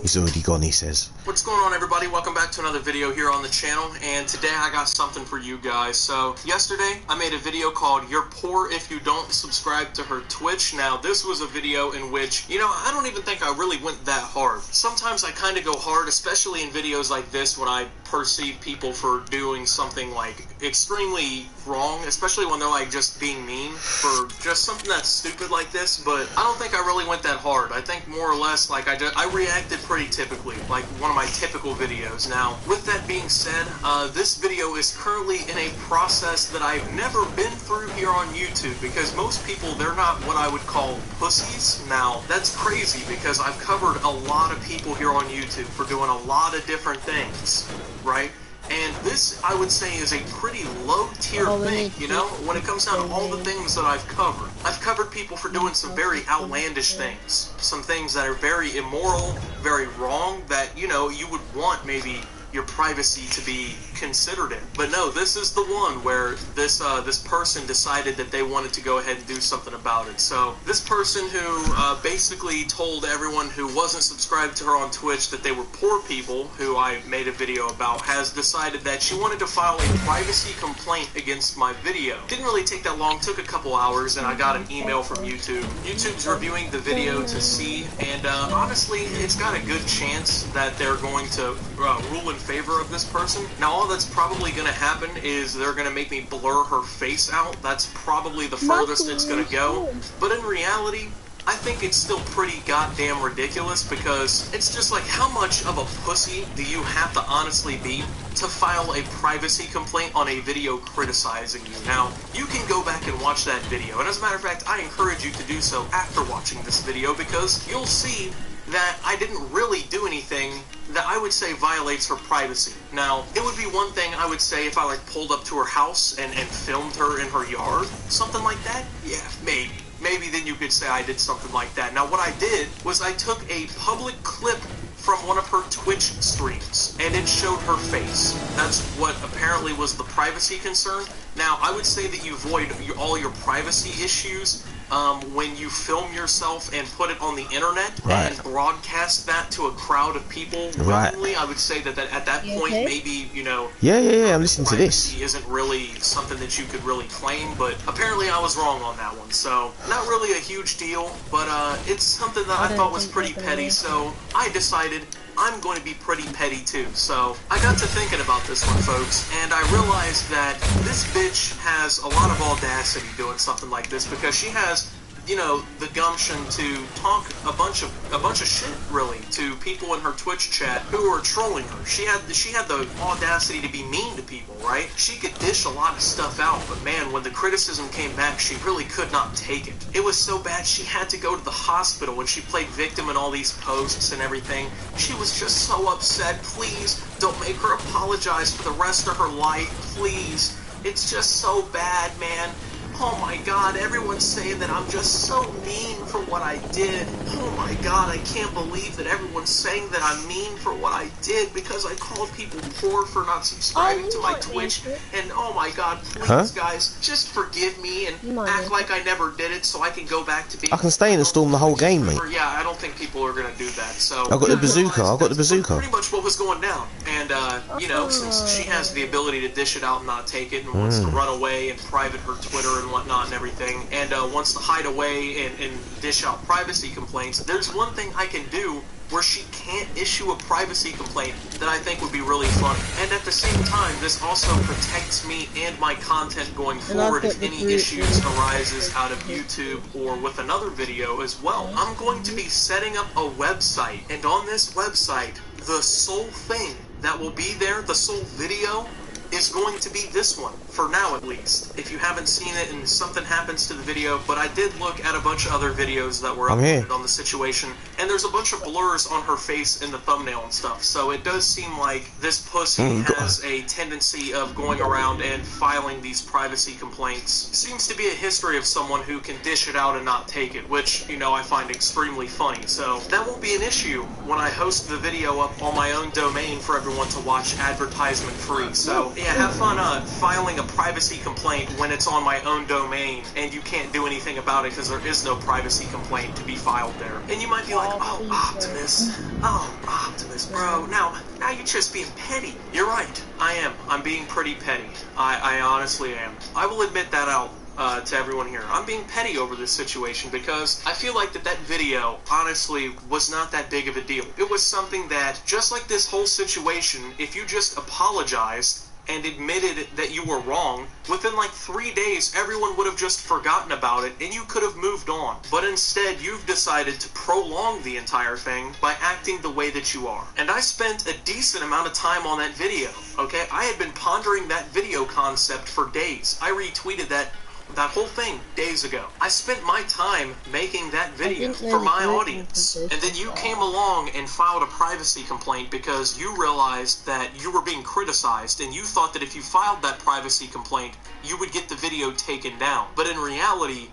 He's already gone, he says. What's going on, everybody? Welcome back to another video here on the channel, and today I got something for you guys. So yesterday I made a video called "You're Poor If You Don't Subscribe to Her Twitch." Now this was a video in which, you know, I don't even think I really went that hard. Sometimes I kind of go hard, especially in videos like this when I perceive people for doing something like extremely wrong, especially when they're like just being mean for just something that's stupid like this. But I don't think I really went that hard. I think more or less like I reacted pretty typically, like one of my typical videos. Now, with that being said, this video is currently in a process that I've never been through here on YouTube, because most people, they're not what I would call pussies. Now, that's crazy because I've covered a lot of people here on YouTube for doing a lot of different things, right? And this, I would say, is a pretty low-tier thing, you know, when it comes down to all the things that I've covered. I've covered people for doing some very outlandish things, some things that are very immoral, very wrong, that, you know, you would want maybe your privacy to be considered in. But no, this is the one where this person decided that they wanted to go ahead and do something about it. So this person who basically told everyone who wasn't subscribed to her on Twitch that they were poor people, who I made a video about, has decided that she wanted to file a privacy complaint against my video. Didn't really take that long, took a couple hours, and I got an email from YouTube. YouTube's reviewing the video to see, and honestly, it's got a good chance that they're going to rule in favor of this person. Now, all that's probably going to happen is they're going to make me blur her face out. That's probably the furthest it's going to go. But in reality, I think it's still pretty goddamn ridiculous, because it's just like, how much of a pussy do you have to honestly be to file a privacy complaint on a video criticizing you? Now, you can go back and watch that video, and as a matter of fact, I encourage you to do so after watching this video, because you'll see that I didn't really do anything that I would say violates her privacy. Now, it would be one thing I would say if I like pulled up to her house and filmed her in her yard, something like that. Yeah, maybe. Maybe then you could say I did something like that. Now, what I did was I took a public clip from one of her Twitch streams, and it showed her face. That's what apparently was the privacy concern. Now, I would say that you avoid all your privacy issues when you film yourself and put it on the internet and broadcast that to a crowd of people willingly. I would say that at that point, maybe, you know, I'm listening to this. Isn't really something that you could really claim, but apparently I was wrong on that one. So not really a huge deal, but it's something that I thought was pretty petty. So I decided I'm going to be pretty petty too. So I got to thinking about this one, folks, and I realized that this bitch has a lot of audacity doing something like this, because she has, you know, the gumption to talk a bunch of shit, really, to people in her Twitch chat who are trolling her. She had the audacity to be mean to people, right? She could dish a lot of stuff out, but man, when the criticism came back, she really could not take it. It was so bad she had to go to the hospital when she played victim in all these posts and everything. She was just so upset. Please don't make her apologize for the rest of her life, please. It's just so bad, man. Oh my god, everyone's saying that I'm just so mean for what I did. Oh my god, I can't believe that everyone's saying that I'm mean for what I did because I called people poor for not subscribing to my Twitch. And oh my god, please guys, just forgive me and act like I never did it so I can go back to being... I can stay in and storm the whole game, mate. Yeah, I don't think people are gonna do that, so... I got the bazooka, Pretty much what was going down. And, you know, since she has the ability to dish it out and not take it and wants to run away and private her Twitter and whatnot and everything, and wants to hide away and dish out privacy complaints, there's one thing I can do where she can't issue a privacy complaint that I think would be really funny. And at the same time, this also protects me and my content going forward if any issues arises out of YouTube or with another video as well. I'm going to be setting up a website, and on this website, the sole thing that will be there, the sole video, is going to be this one, for now at least. If you haven't seen it and something happens to the video, but I did look at a bunch of other videos that were uploaded on the situation, and there's a bunch of blurs on her face in the thumbnail and stuff, so it does seem like this pussy has a tendency of going around and filing these privacy complaints. Seems to be a history of someone who can dish it out and not take it, which, you know, I find extremely funny, so that won't be an issue when I host the video up on my own domain for everyone to watch advertisement free. So yeah, have fun filing a privacy complaint when it's on my own domain and you can't do anything about it because there is no privacy complaint to be filed there. And you might be like, oh, Optimus, bro, now you're just being petty. You're right, I am. I'm being pretty petty. I honestly am. I will admit that out to everyone here. I'm being petty over this situation because I feel like that video, honestly, was not that big of a deal. It was something that, just like this whole situation, if you just apologized and admitted that you were wrong, within like 3 days, everyone would have just forgotten about it and you could have moved on. But instead, you've decided to prolong the entire thing by acting the way that you are. And I spent a decent amount of time on that video, okay? I had been pondering that video concept for days. I retweeted that whole thing days ago. I spent my time making that video for my audience. And then you came along and filed a privacy complaint because you realized that you were being criticized and you thought that if you filed that privacy complaint, you would get the video taken down. But in reality,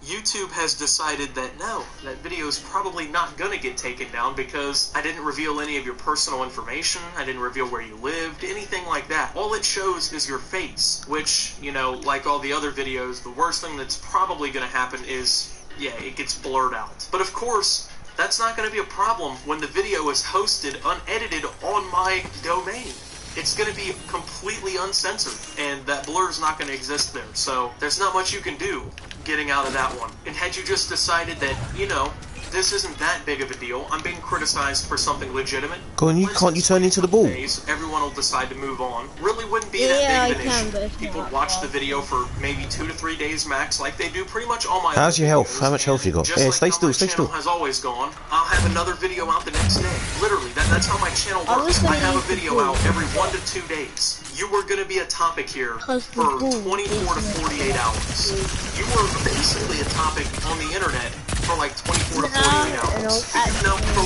YouTube has decided that no, that video is probably not going to get taken down because I didn't reveal any of your personal information, I didn't reveal where you lived, anything like that. All it shows is your face, which, you know, like all the other videos, the worst thing that's probably going to happen is, yeah, it gets blurred out. But of course, that's not going to be a problem when the video is hosted unedited on my domain. It's going to be completely uncensored, and that blur is not going to exist there. So there's not much you can do getting out of that one. And had you just decided that, you know, this isn't that big of a deal, I'm being criticized for something legitimate. Go on, can't you turn into the ball? Days, everyone will decide to move on. Really wouldn't be that big of an issue. People would watch the video for maybe 2 to 3 days max, like they do pretty much all my How's your health? How much health you got? Just Yeah, like stay still, stay still. Has always gone. I'll have another video out the next day. Literally, that's how my channel works. I have a video out every 1 to 2 days. You were going to be a topic here for 24 to 48 hours. You were basically a topic on the internet for like 24 to 48 hours.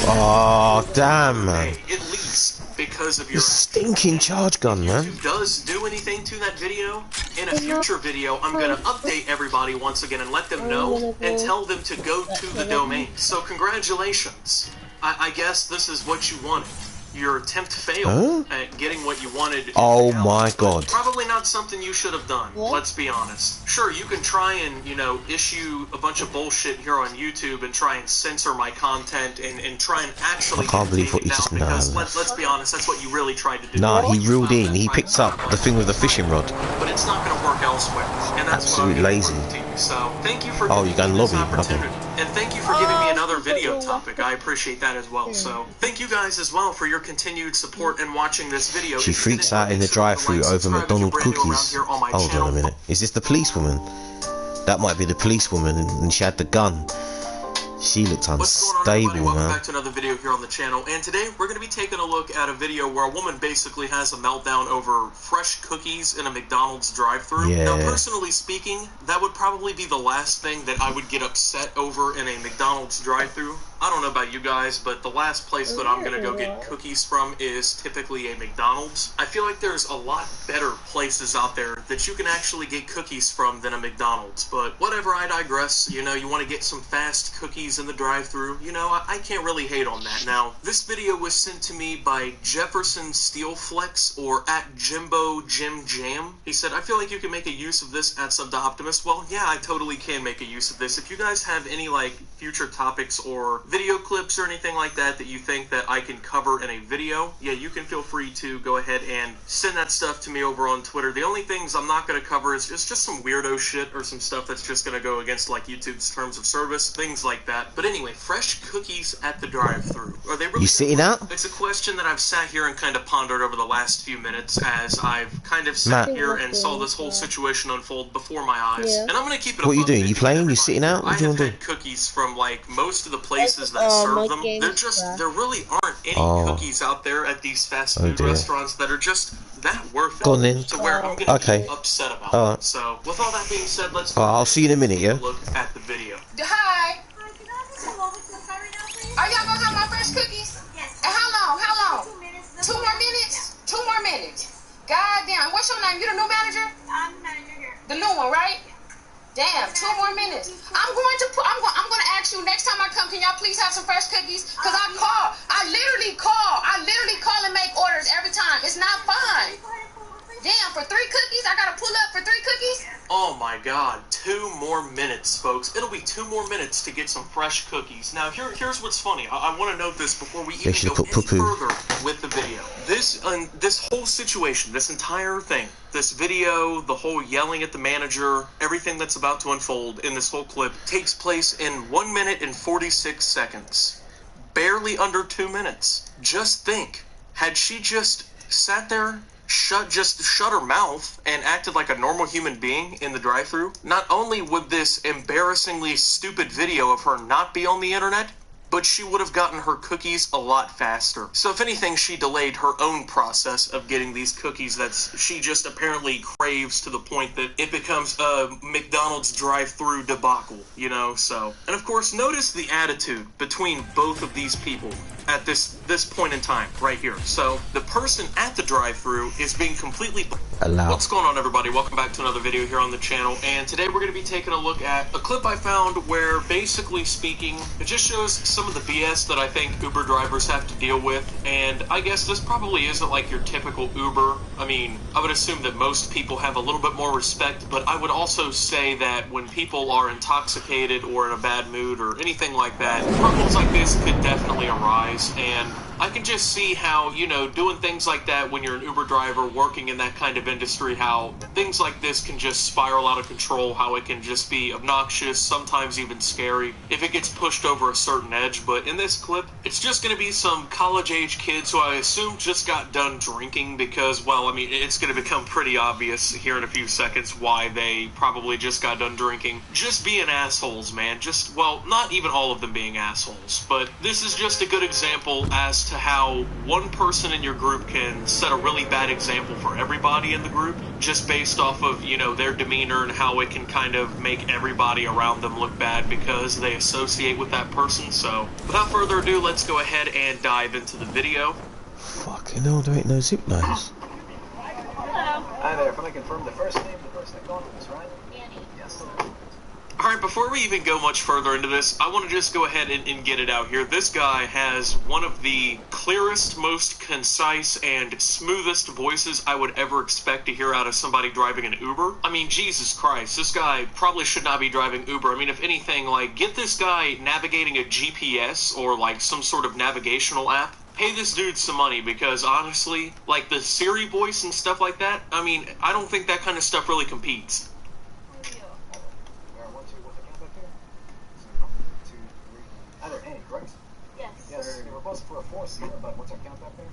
Oh, damn, man. At least because of The your stinking charge gun, man. YouTube does do anything to that video, in a future video, I'm going to update everybody once again and let them know and tell them to go to the domain. So congratulations. I guess this is what you wanted. Your attempt failed at getting what you wanted. Oh my god. Probably not something you should have done, let's be honest. Sure, you can try and, you know, issue a bunch of bullshit here on YouTube and try and censor my content and try and actually I can't believe what you just... because let's be honest, that's what you really tried to do. Nah, he reeled in. He picked up the thing with the fishing rod. But it's not going to work elsewhere. And that's absolutely lazy. So, thank you for giving me this opportunity. And thank you for giving me another video topic. I appreciate that as well. So, thank you guys as well for your continued support and watching this video. She freaks out in the drive-thru over McDonald's cookies. Hold on a minute. Is this the policewoman? That might be the policewoman, and she had the gun. She looked unstable, man. Welcome back to another video here on the channel, and today we're going to be taking a look at a video where a woman basically has a meltdown over fresh cookies in a McDonald's drive-thru. Yeah. Now, personally speaking, that would probably be the last thing that I would get upset over in a McDonald's drive-thru. I don't know about you guys, but the last place that I'm going to go get cookies from is typically a McDonald's. I feel like there's a lot better places out there that you can actually get cookies from than a McDonald's. But whatever, I digress. You know, you want to get some fast cookies in the drive-thru. You know, I can't really hate on that. Now, this video was sent to me by Jefferson Steelflex or at Jimbo Jim Jam. He said, I feel like you can make a use of this at Sub to Optimus. Well, yeah, I totally can make a use of this. If you guys have any, like, future topics or video clips or anything like that that you think that I can cover in a video, yeah, you can feel free to go ahead and send that stuff to me over on Twitter. The only things I'm not going to cover is just some weirdo shit or some stuff that's just going to go against like YouTube's terms of service, things like that. But anyway, fresh cookies at the drive-thru. Are they really? You sitting out? It's a question that I've sat here and kind of pondered over the last few minutes as I've kind of sat here and saw this whole situation unfold before my eyes. Yeah. And I'm going to keep it. What are you doing? You playing? You sitting out? What I do you have want to had do? cookies from like most of the places that my serve them. game's There really aren't any cookies out there at these fast food restaurants that are just that worth it. Go on then. To where I'm going to Okay. be upset about Alright. it. So, with all that being said, let's I'll see you in a minute, yeah? look at the video. Hi. Hi, can I come over to the side right now, please? Are y'all gonna have my fresh cookies? Yes. And how long? How long? 2 minutes. 2 more minutes? 2 more minutes. God damn. What's your name? You the new manager? I'm the manager here. The new one, right? Damn, 2 more minutes. I'm gonna ask you next time I come, can y'all please have some fresh cookies? Cause I literally call and make orders every time. It's not fun. Damn, for 3 cookies, I gotta pull up for 3 cookies? Oh my god, 2 more minutes, folks. It'll be 2 more minutes to get some fresh cookies. Now, here's what's funny. I want to note this before we even should go put any poo-poo. further with the video. This whole situation, this entire thing, this video, the whole yelling at the manager, everything that's about to unfold in this whole clip takes place in 1 minute and 46 seconds. Barely under 2 minutes. Just think, had she just sat there, shut her mouth and acted like a normal human being in the drive-thru, not only would this embarrassingly stupid video of her not be on the internet, but she would have gotten her cookies a lot faster. So if anything, she delayed her own process of getting these cookies that she just apparently craves to the point that it becomes a McDonald's drive-thru debacle, you know? So, and of course, notice the attitude between both of these people at this point in time, right here. So, the person at the drive-thru is being completely... Allowed. What's going on, everybody? Welcome back to another video here on the channel, and today we're going to be taking a look at a clip I found where, basically speaking, it just shows some of the BS that I think Uber drivers have to deal with, and I guess this probably isn't like your typical Uber. I mean, I would assume that most people have a little bit more respect, but I would also say that when people are intoxicated or in a bad mood or anything like that, problems like this could definitely arise, and I can just see how, you know, doing things like that when you're an Uber driver working in that kind of industry, how things like this can just spiral out of control, how it can just be obnoxious, sometimes even scary, if it gets pushed over a certain edge. But in this clip, it's just going to be some college-age kids who I assume just got done drinking because, well, I mean, it's going to become pretty obvious here in a few seconds why they probably just got done drinking. Just being assholes, man. Just, well, not even all of them being assholes, but this is just a good example as to how one person in your group can set a really bad example for everybody in the group just based off of, you know, their demeanor and how it can kind of make everybody around them look bad because they associate with that person. So, without further ado, let's go ahead and dive into the video. Fucking hell, there ain't no zip lines. Hello. Hi there, can I confirm the first name, the person that called is right? Annie. Yes. Alright, before we even go much further into this, I want to just go ahead and get it out here. This guy has one of the clearest, most concise, and smoothest voices I would ever expect to hear out of somebody driving an Uber. I mean, Jesus Christ, this guy probably should not be driving Uber. I mean, if anything, like, get this guy navigating a GPS or, like, some sort of navigational app. Pay this dude some money because, honestly, like, the Siri voice and stuff like that, I mean, I don't think that kind of stuff really competes. Hi there, Annie, correct? Yes. Yes. We're posted for a 4-seater, but what's our count back there?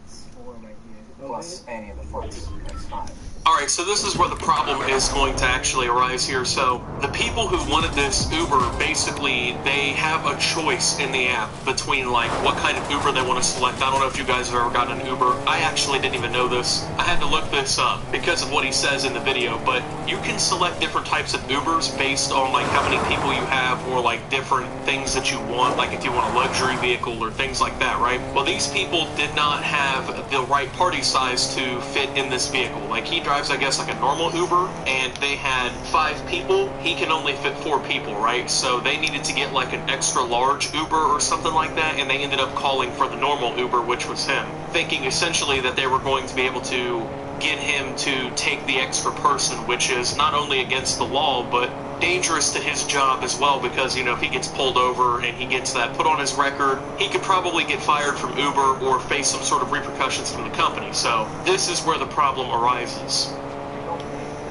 It's 4 right here. Plus Annie in the front. That's 5. Alright, so this is where the problem is going to actually arise here. So, the people who wanted this Uber, basically, they have a choice in the app between, like, what kind of Uber they want to select. I don't know if you guys have ever gotten an Uber. I actually didn't even know this. I had to look this up because of what he says in the video, but you can select different types of Ubers based on, like, how many people you have or, like, different things that you want, like if you want a luxury vehicle or things like that, right? Well, these people did not have the right party size to fit in this vehicle. Like, he drives, I guess, like a normal Uber, and they had 5 people. He can only fit 4 people, right? So they needed to get like an extra large Uber or something like that, and they ended up calling for the normal Uber, which was him, thinking essentially that they were going to be able to get him to take the extra person, which is not only against the law, but dangerous to his job as well, because, you know, if he gets pulled over and he gets that put on his record, he could probably get fired from Uber or face some sort of repercussions from the company. So this is where the problem arises.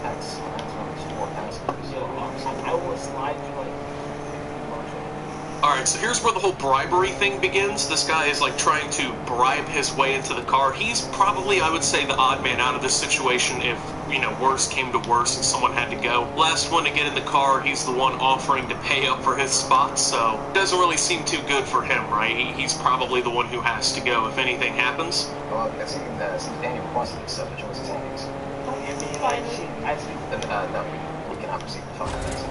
That's what it's for. I will slide you like. Alright, so here's where the whole bribery thing begins. This guy is like trying to bribe his way into the car. He's probably, I would say, the odd man out of this situation if, you know, worse came to worse and someone had to go. Last one to get in the car, he's the one offering to pay up for his spot, so it doesn't really seem too good for him, right? He's probably the one who has to go if anything happens. Well, it seems Daniel wants to accept the choice of Andy's. No, we cannot proceed to talk about this.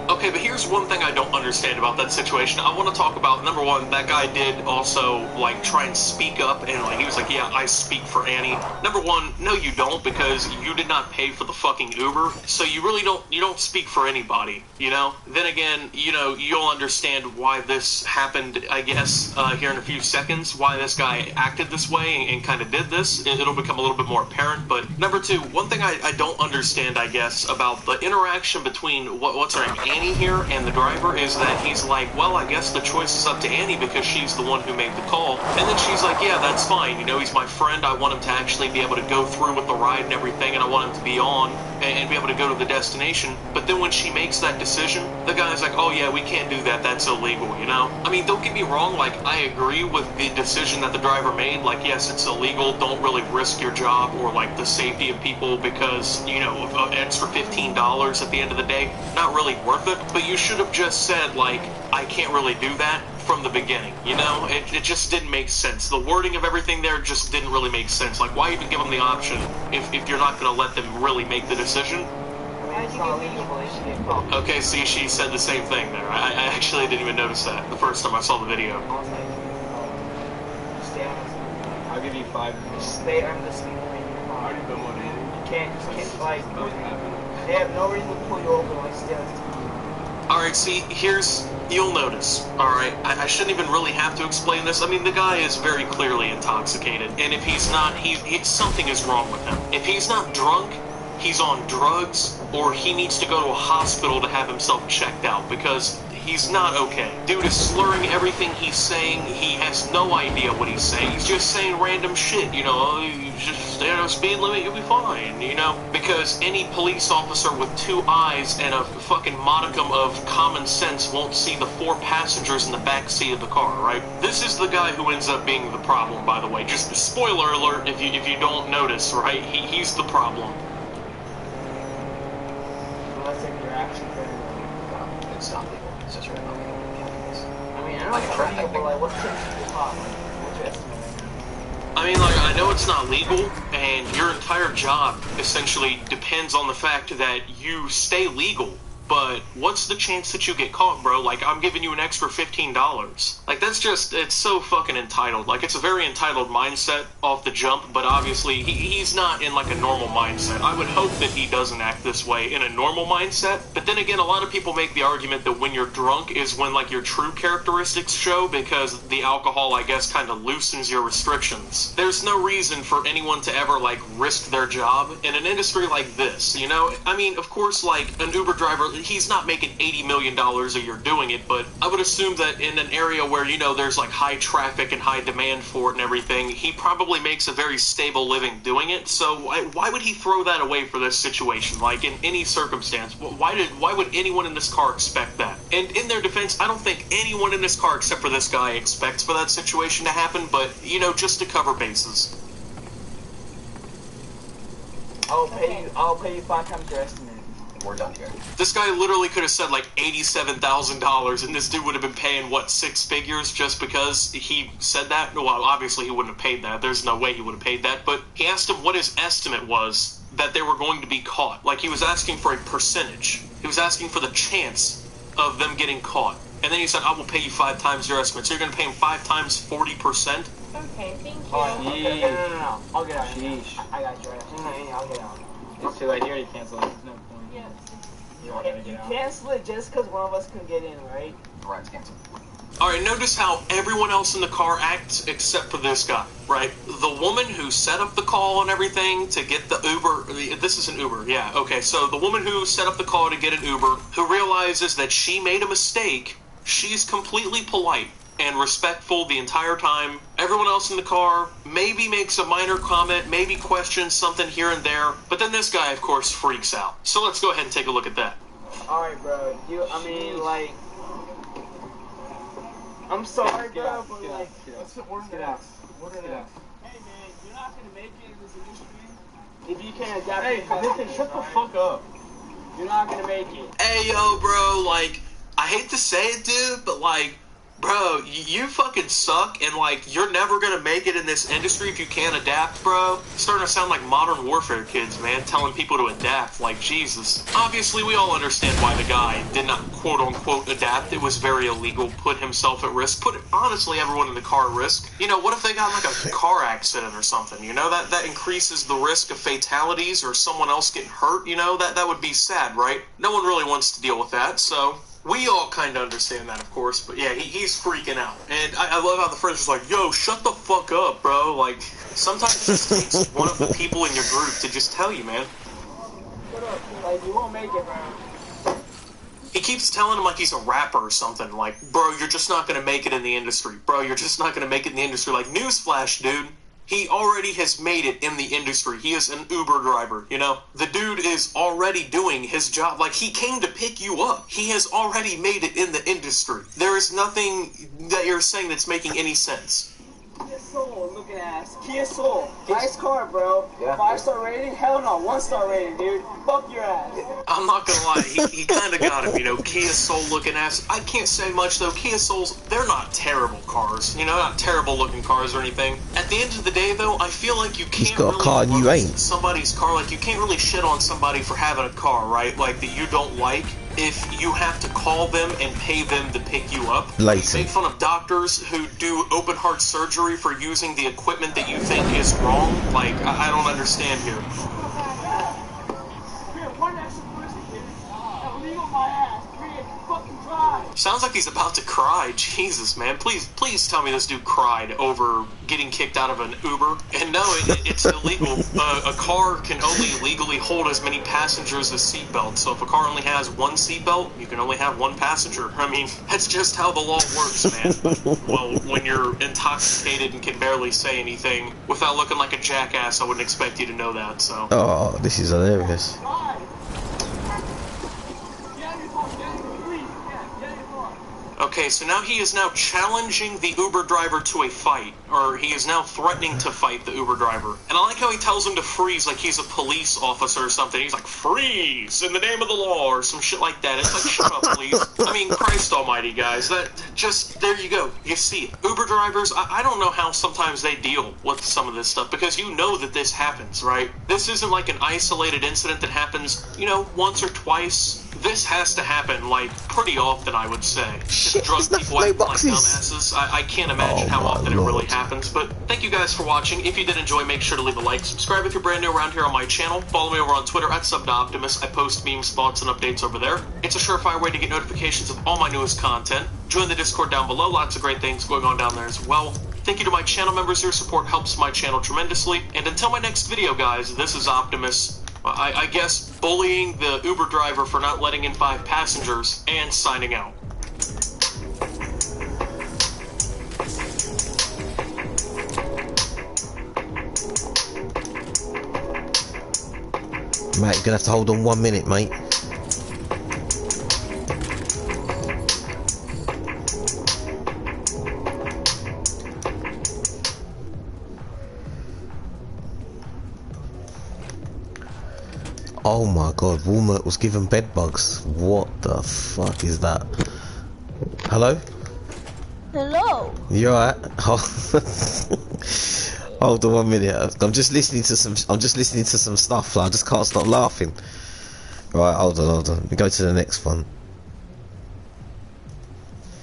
Okay, but here's one thing I don't understand about that situation. I want to talk about, number one, that guy did also, like, try and speak up, and, like, he was like, yeah, I speak for Annie. Number one, no, you don't, because you did not pay for the fucking Uber, so you really don't speak for anybody, you know? Then again, you know, you'll understand why this happened, I guess, here in a few seconds, why this guy acted this way and kind of did this. It'll become a little bit more apparent, but number two, one thing I don't understand, I guess, about the interaction between, what's her name, Annie here and the driver, is that he's like, well, I guess the choice is up to Annie because she's the one who made the call. And then she's like, yeah, that's fine, you know, he's my friend, I want him to actually be able to go through with the ride and everything, and I want him to be on and be able to go to the destination. But then when she makes that decision, the guy's like, oh yeah, we can't do that, that's illegal, you know? I mean, don't get me wrong, like, I agree with the decision that the driver made, like, yes, it's illegal, don't really risk your job or, like, the safety of people because, you know, an extra $15 at the end of the day, not really worth it. But you should have just said, like, I can't really do that from the beginning, you know? It just didn't make sense. The wording of everything there just didn't really make sense. Like, why even give them the option if you're not going to let them really make the decision? Okay, see, she said the same thing there. I actually didn't even notice that the first time I saw the video. I'll give you 5 minutes. Stay on the sleep lane. You can't, like, they have no reason to pull you over, like, stay on the sleep. Alright, see, you'll notice, alright, I shouldn't even really have to explain this. I mean, the guy is very clearly intoxicated, and if he's not, something is wrong with him. If he's not drunk, he's on drugs, or he needs to go to a hospital to have himself checked out, because he's not okay. Dude is slurring everything he's saying. He has no idea what he's saying. He's just saying random shit, you know, oh, you just stay on a speed limit, you'll be fine, you know? Because any police officer with 2 eyes and a fucking modicum of common sense won't see the 4 passengers in the back seat of the car, right? This is the guy who ends up being the problem, by the way. Just spoiler alert if you don't notice, right? He's the problem. Let's take your action for It's not legal. It's just really not legal. I mean, I don't know, but like, what's the cost? What's your estimate? I mean, like, I know it's not legal, and your entire job essentially depends on the fact that you stay legal. But what's the chance that you get caught, bro? Like, I'm giving you an extra $15. Like, that's just, it's so fucking entitled. Like, it's a very entitled mindset off the jump, but obviously, he's not in, like, a normal mindset. I would hope that he doesn't act this way in a normal mindset. But then again, a lot of people make the argument that when you're drunk is when, like, your true characteristics show, because the alcohol, I guess, kind of loosens your restrictions. There's no reason for anyone to ever, like, risk their job in an industry like this, you know? I mean, of course, like, an Uber driver, he's not making $80 million a year doing it, but I would assume that in an area where, you know, there's like high traffic and high demand for it and everything, he probably makes a very stable living doing it. So why would he throw that away for this situation? Like, in any circumstance, why would anyone in this car expect that? And in their defense, I don't think anyone in this car except for this guy expects for that situation to happen, but, you know, just to cover bases. I'll pay you 5 times your estimate. We're done here. This guy literally could have said like $87,000, and this dude would have been paying, what, 6 figures just because he said that? Well, obviously he wouldn't have paid that. There's no way he would have paid that. But he asked him what his estimate was that they were going to be caught. Like, he was asking for a percentage. He was asking for the chance of them getting caught. And then he said, I will pay you 5 times your estimate. So you're going to pay him 5 times 40%? Okay, thank you. No. I'll get out. Sheesh. I got you. I'll get out. It's too late. You already canceled it. There's no point. Yes. You cancel it just because one of us can get in, right? The ride's canceled. Alright, notice how everyone else in the car acts except for this guy, right? The woman who set up the call and everything to get the Uber, this is an Uber, yeah, okay, so the woman who set up the call to get an Uber, who realizes that she made a mistake, she's completely polite and respectful the entire time. Everyone else in the car maybe makes a minor comment, maybe questions something here and there, but then this guy, of course, freaks out. So let's go ahead and take a look at that. Alright, bro. Like, I'm sorry, bro, but like, What's the order? get out. What are they? Hey, man, you're not gonna make it in this industry if you can't adapt. Hey, Nathan, shut the fuck up. You're not gonna make it. Hey, yo, bro, like, I hate to say it, dude, but, like, bro, you fucking suck, and, like, you're never gonna make it in this industry if you can't adapt, bro. It's starting to sound like Modern Warfare kids, man, telling people to adapt, like, Jesus. Obviously, we all understand why the guy did not quote-unquote adapt. It was very illegal, put himself at risk, put, honestly, everyone in the car at risk. You know, what if they got, like, a car accident or something, you know? That increases the risk of fatalities or someone else getting hurt, you know? That would be sad, right? No one really wants to deal with that, so... we all kind of understand that, of course, but yeah, he's freaking out. And I love how the friend's just like, yo, shut the fuck up, bro. Like, sometimes it just takes one of the people in your group to just tell you, man. Shut up. Like, you won't make it, bro. He keeps telling him like he's a rapper or something. Like, bro, you're just not going to make it in the industry. Bro, you're just not going to make it in the industry. Like, newsflash, dude. He already has made it in the industry. He is an Uber driver, you know? The dude is already doing his job. Like, he came to pick you up. He has already made it in the industry. There is nothing that you're saying that's making any sense. Kia Soul, looking ass. Kia Soul. Nice car, bro. Yeah. 5-star rating? Hell no. 1-star rating, dude. Fuck your ass. I'm not gonna lie, he kind of got him, you know, Kia Soul looking ass. I can't say much though, Kia Souls, they're not terrible cars, you know, not terrible looking cars or anything. At the end of the day though, I feel like you can't got a car and you ain't. somebody's car, like you can't really shit on somebody for having a car, right, like that you don't like, if you have to call them and pay them to pick you up. Later. Make fun of doctors who do open heart surgery for using the equipment that you think is wrong, like, I don't understand here. One extra person here. That will leave on my ass. 3 fucking drive. Sounds like he's about to cry. Jesus, man. Please tell me this dude cried over getting kicked out of an Uber. And no, it's illegal. A car can only legally hold as many passengers as seatbelts. So if a car only has one seatbelt, you can only have one passenger. I mean, that's just how the law works, man. Well, when you're intoxicated and can barely say anything without looking like a jackass, I wouldn't expect you to know that, so. Oh, this is hilarious. Okay, so now he is now challenging the Uber driver to a fight, or he is now threatening to fight the Uber driver. And I like how he tells him to freeze like he's a police officer or something. He's like, freeze in the name of the law, or some shit like that. It's like, shut up, please. I mean, Christ almighty, guys. That just, there you go. You see it. Uber drivers, I don't know how sometimes they deal with some of this stuff, because you know that this happens, right? This isn't like an isolated incident that happens, you know, once or twice. This has to happen, like, pretty often, I would say. Shit, Drug there's people no acting like boxes. dumbasses. I can't imagine how my often it really Lord. happens. But thank you guys for watching. If you did enjoy, make sure to leave a like. Subscribe if you're brand new around here on my channel. Follow me over on Twitter at @SubToOptimus. I post memes, thoughts, and updates over there. It's a surefire way to get notifications of all my newest content. Join the Discord down below. Lots of great things going on down there as well. Thank you to my channel members. Your support helps my channel tremendously. And until my next video, guys, this is Optimus. I guess bullying the Uber driver for not letting in 5 passengers and signing out. Mate, you're gonna have to hold on 1 minute, mate. Oh my god, Walmart was given bed bugs. What the fuck is that? Hello? Hello. You alright? Hold on 1 minute. I'm just listening to some stuff. I just can't stop laughing. Right, hold on. Let me go to the next one.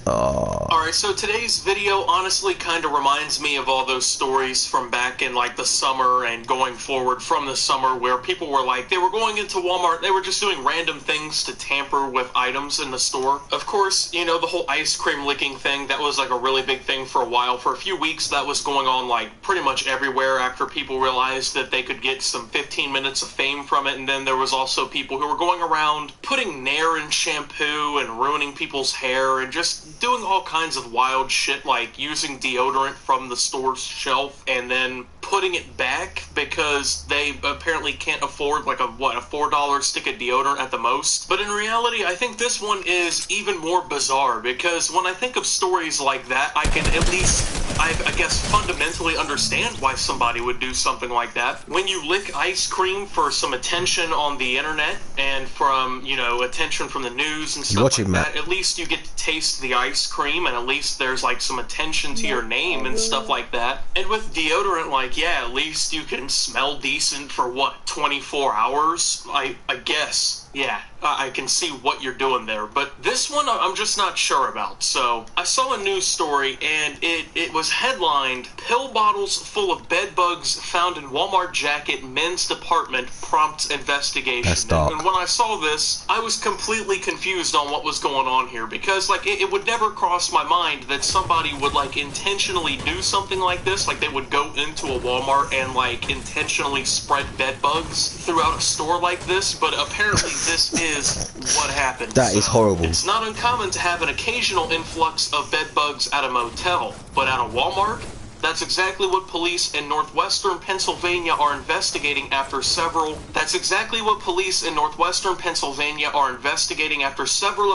Oh. Alright, so today's video honestly kind of reminds me of all those stories from back in like the summer and going forward from the summer where people were like, they were going into Walmart, they were just doing random things to tamper with items in the store. Of course, you know, the whole ice cream licking thing, that was like a really big thing for a while. For a few weeks, that was going on like pretty much everywhere after people realized that they could get some 15 minutes of fame from it. And then there was also people who were going around putting Nair in shampoo and ruining people's hair and just doing all kinds of wild shit, like using deodorant from the store's shelf and then putting it back because they apparently can't afford like a $4 stick of deodorant at the most. But in reality, I think this one is even more bizarre because when I think of stories like that, I can at least, I guess, fundamentally understand why somebody would do something like that. When you lick ice cream for some attention on the internet and from, you know, attention from the news and stuff like that, at least you get to taste the ice cream and at least there's like some attention to your name and stuff like that. And with deodorant, like, yeah, at least you can smell decent for what, 24 hours? I guess. Yeah, I can see what you're doing there, but this one I'm just not sure about. So, I saw a news story, and it was headlined, "Pill bottles full of bed bugs found in Walmart jacket men's department prompts investigation." That's dark. And when I saw this, I was completely confused on what was going on here, because, like, it would never cross my mind that somebody would, like, intentionally do something like this, like, they would go into a Walmart and, like, intentionally spread bed bugs throughout a store like this, but apparently this is what happened. That is horrible. It's not uncommon to have an occasional influx of bed bugs at a motel, but at a Walmart? That's exactly what police in northwestern Pennsylvania are investigating after several of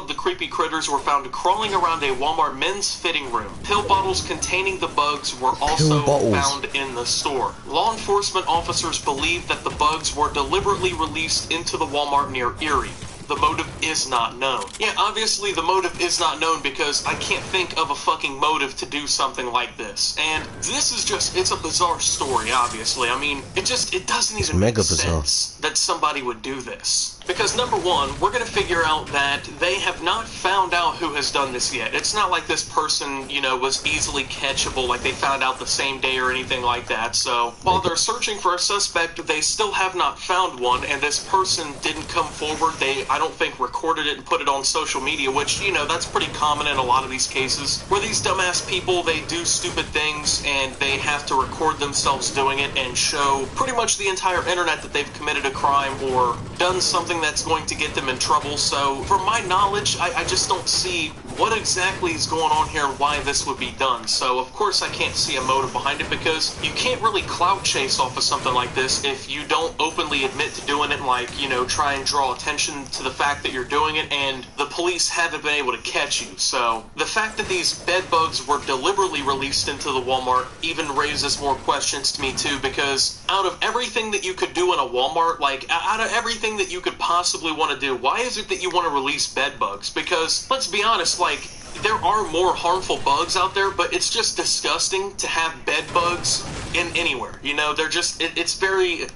the creepy critters were found crawling around a Walmart men's fitting room. Pill bottles containing the bugs were also found in the store. Law enforcement officers believe that the bugs were deliberately released into the Walmart near Erie. The motive is not known. Yeah, obviously the motive is not known because I can't think of a fucking motive to do something like this. And this is just, it's a bizarre story, obviously. I mean, it doesn't even make sense that somebody would do this. Because number one, we're going to figure out that they have not found out who has done this yet. It's not like this person, you know, was easily catchable, like they found out the same day or anything like that. So, while they're searching for a suspect, they still have not found one, and this person didn't come forward. I don't think, recorded it and put it on social media, which, you know, that's pretty common in a lot of these cases, where these dumbass people, they do stupid things, and they have to record themselves doing it and show pretty much the entire internet that they've committed a crime or done something that's going to get them in trouble. So, from my knowledge, I just don't see what exactly is going on here and why this would be done. So, of course, I can't see a motive behind it because you can't really clout chase off of something like this if you don't openly admit to doing it and, like, you know, try and draw attention to the fact that you're doing it, and the police haven't been able to catch you. So, the fact that these bed bugs were deliberately released into the Walmart even raises more questions to me, too, because out of everything that you could do in a Walmart, like, out of everything that you could possibly want to do, why is it that you want to release bed bugs? Because, let's be honest, like, there are more harmful bugs out there, but it's just disgusting to have bed bugs in anywhere. You know, they're just, it's very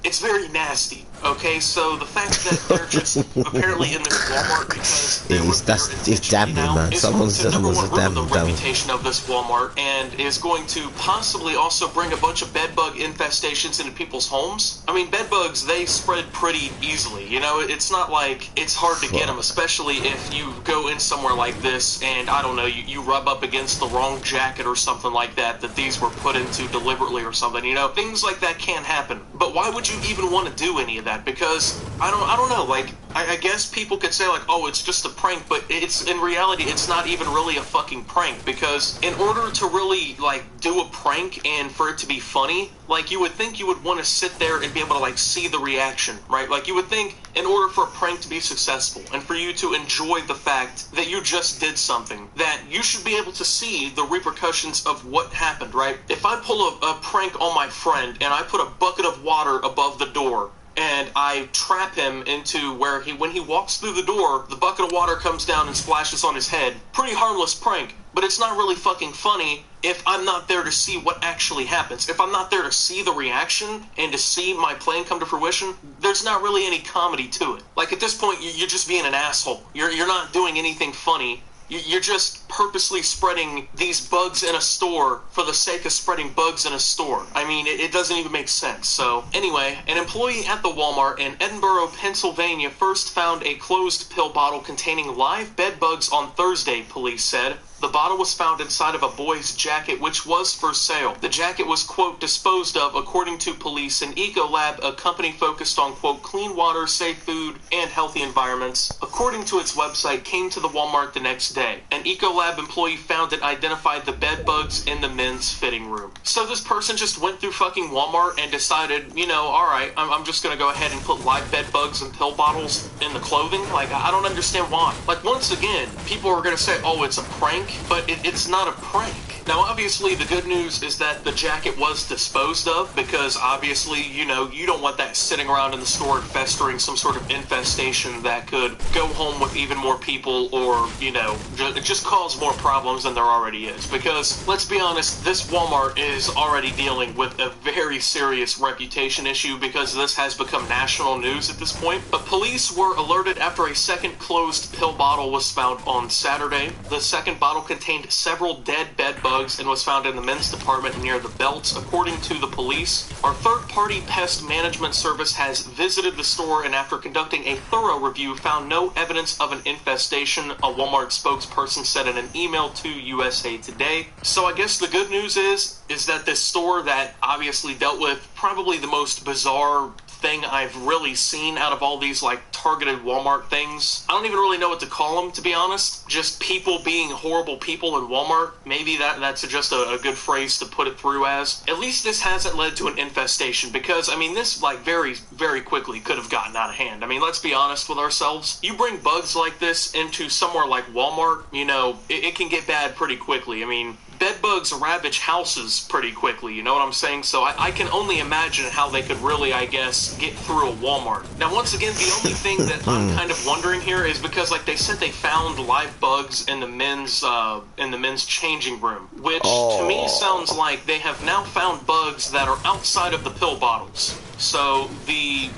nasty. Okay, so the fact that they're just apparently in this Walmart because it's damning, man. Someone's the damning. reputation of this Walmart and is going to possibly also bring a bunch of bed bug infestations into people's homes. I mean, bed bugs, they spread pretty easily. You know, it's not like it's hard to get them, especially if you go in somewhere like this and, I don't know, you rub up against the wrong jacket or something like that these were put into deliberately or something. You know, things like that can happen. But why would you even want to do any of that? Because I don't know, like, I guess people could say, like, oh, it's just a prank, but it's, in reality, it's not even really a fucking prank, because in order to really, like, do a prank and for it to be funny, like, you would think you would want to sit there and be able to, like, see the reaction, right? Like, you would think in order for a prank to be successful and for you to enjoy the fact that you just did something, that you should be able to see the repercussions of what happened, right? If I pull a prank on my friend and I put a bucket of water above the door, and I trap him into where when he walks through the door, the bucket of water comes down and splashes on his head. Pretty harmless prank, but it's not really fucking funny if I'm not there to see what actually happens. If I'm not there to see the reaction and to see my plan come to fruition, there's not really any comedy to it. Like, at this point, you're just being an asshole. You're not doing anything funny. You're just purposely spreading these bugs in a store for the sake of spreading bugs in a store. I mean, it doesn't even make sense. So, anyway, an employee at the Walmart in Edinburgh, Pennsylvania first found a closed pill bottle containing live bed bugs on Thursday, police said. The bottle was found inside of a boy's jacket, which was for sale. The jacket was, quote, disposed of, according to police. An Ecolab, a company focused on, quote, clean water, safe food, and healthy environments, according to its website, came to the Walmart the next day. An Ecolab employee found and identified the bed bugs in the men's fitting room. So this person just went through fucking Walmart and decided, you know, alright, I'm just gonna go ahead and put live bed bugs and pill bottles in the clothing. Like, I don't understand why. Like, once again, people are gonna say, oh, it's a prank. But it's not a prank. Now, obviously, the good news is that the jacket was disposed of because, obviously, you know, you don't want that sitting around in the store and festering some sort of infestation that could go home with even more people or, you know, just cause more problems than there already is. Because, let's be honest, this Walmart is already dealing with a very serious reputation issue because this has become national news at this point. But police were alerted after a second closed pill bottle was found on Saturday. The second bottle contained several dead bed bugs and was found in the men's department near the belts, according to the police. Our third-party pest management service has visited the store and after conducting a thorough review found no evidence of an infestation, a Walmart spokesperson said in an email to USA Today. So I guess the good news is that this store that obviously dealt with probably the most bizarre thing I've really seen out of all these like targeted Walmart things. I don't even really know what to call them, to be honest. Just people being horrible people in Walmart. Maybe that's just a good phrase to put it through as. At least this hasn't led to an infestation because, I mean, this like very, very quickly could have gotten out of hand. I mean, let's be honest with ourselves. You bring bugs like this into somewhere like Walmart, you know, it can get bad pretty quickly. I mean, bed bugs ravage houses pretty quickly, you know what I'm saying? So I can only imagine how they could really, I guess, get through a Walmart. Now, once again, the only thing that I'm kind of wondering here is because, like, they said they found live bugs in the men's changing room, which to me sounds like they have now found bugs that are outside of the pill bottles. So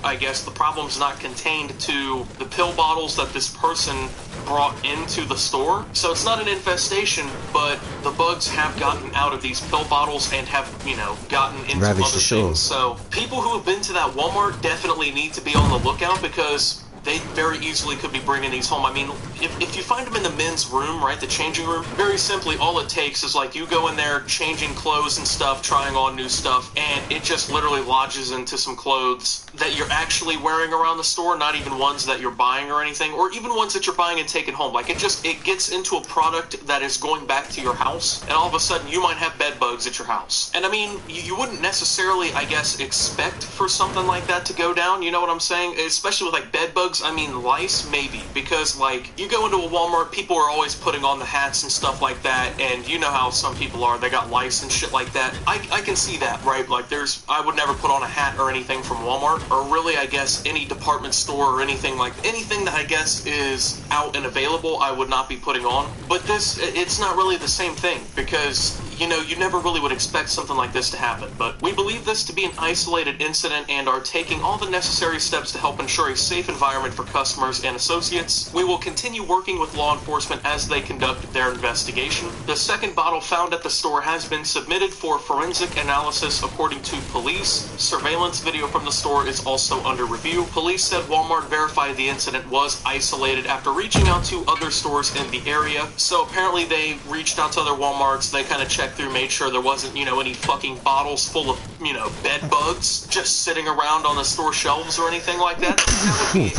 I guess the problem's not contained to the pill bottles that this person brought into the store. So it's not an infestation, but the bugs have gotten out of these pill bottles and have, you know, gotten into other things. So people who have been to that Walmart definitely need to be on the lookout because they very easily could be bringing these home. I mean, if you find them in the men's room, right, the changing room, very simply, all it takes is, like, you go in there changing clothes and stuff, trying on new stuff, and it just literally lodges into some clothes that you're actually wearing around the store, not even ones that you're buying or anything, or even ones that you're buying and taking home. Like, it gets into a product that is going back to your house, and all of a sudden, you might have bed bugs at your house. And, I mean, you wouldn't necessarily, I guess, expect for something like that to go down, you know what I'm saying? Especially with, like, bed bugs. I mean, lice, maybe, because, like, you go into a Walmart, people are always putting on the hats and stuff like that, and you know how some people are, they got lice and shit like that. I can see that, right? Like, I would never put on a hat or anything from Walmart, or really, I guess, any department store or anything that I guess is out and available, I would not be putting on. But it's not really the same thing, because, you know, you never really would expect something like this to happen. But we believe this to be an isolated incident and are taking all the necessary steps to help ensure a safe environment for customers and associates. We will continue working with law enforcement as they conduct their investigation. The second bottle found at the store has been submitted for forensic analysis according to police. Surveillance video from the store is also under review. Police said Walmart verified the incident was isolated after reaching out to other stores in the area. So apparently they reached out to other Walmarts, they kind of checked through, made sure there wasn't, you know, any fucking bottles full of, you know, bed bugs just sitting around on the store shelves or anything like that.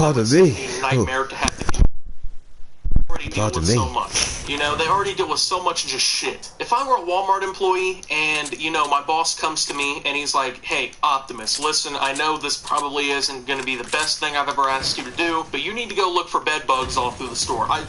That would be a nightmare to have to do. Already deal with so much. You know, they already deal with so much just shit. If I were a Walmart employee and, you know, my boss comes to me and he's like, hey, Optimus, listen, I know this probably isn't going to be the best thing I've ever asked you to do, but you need to go look for bed bugs all through the store. I'd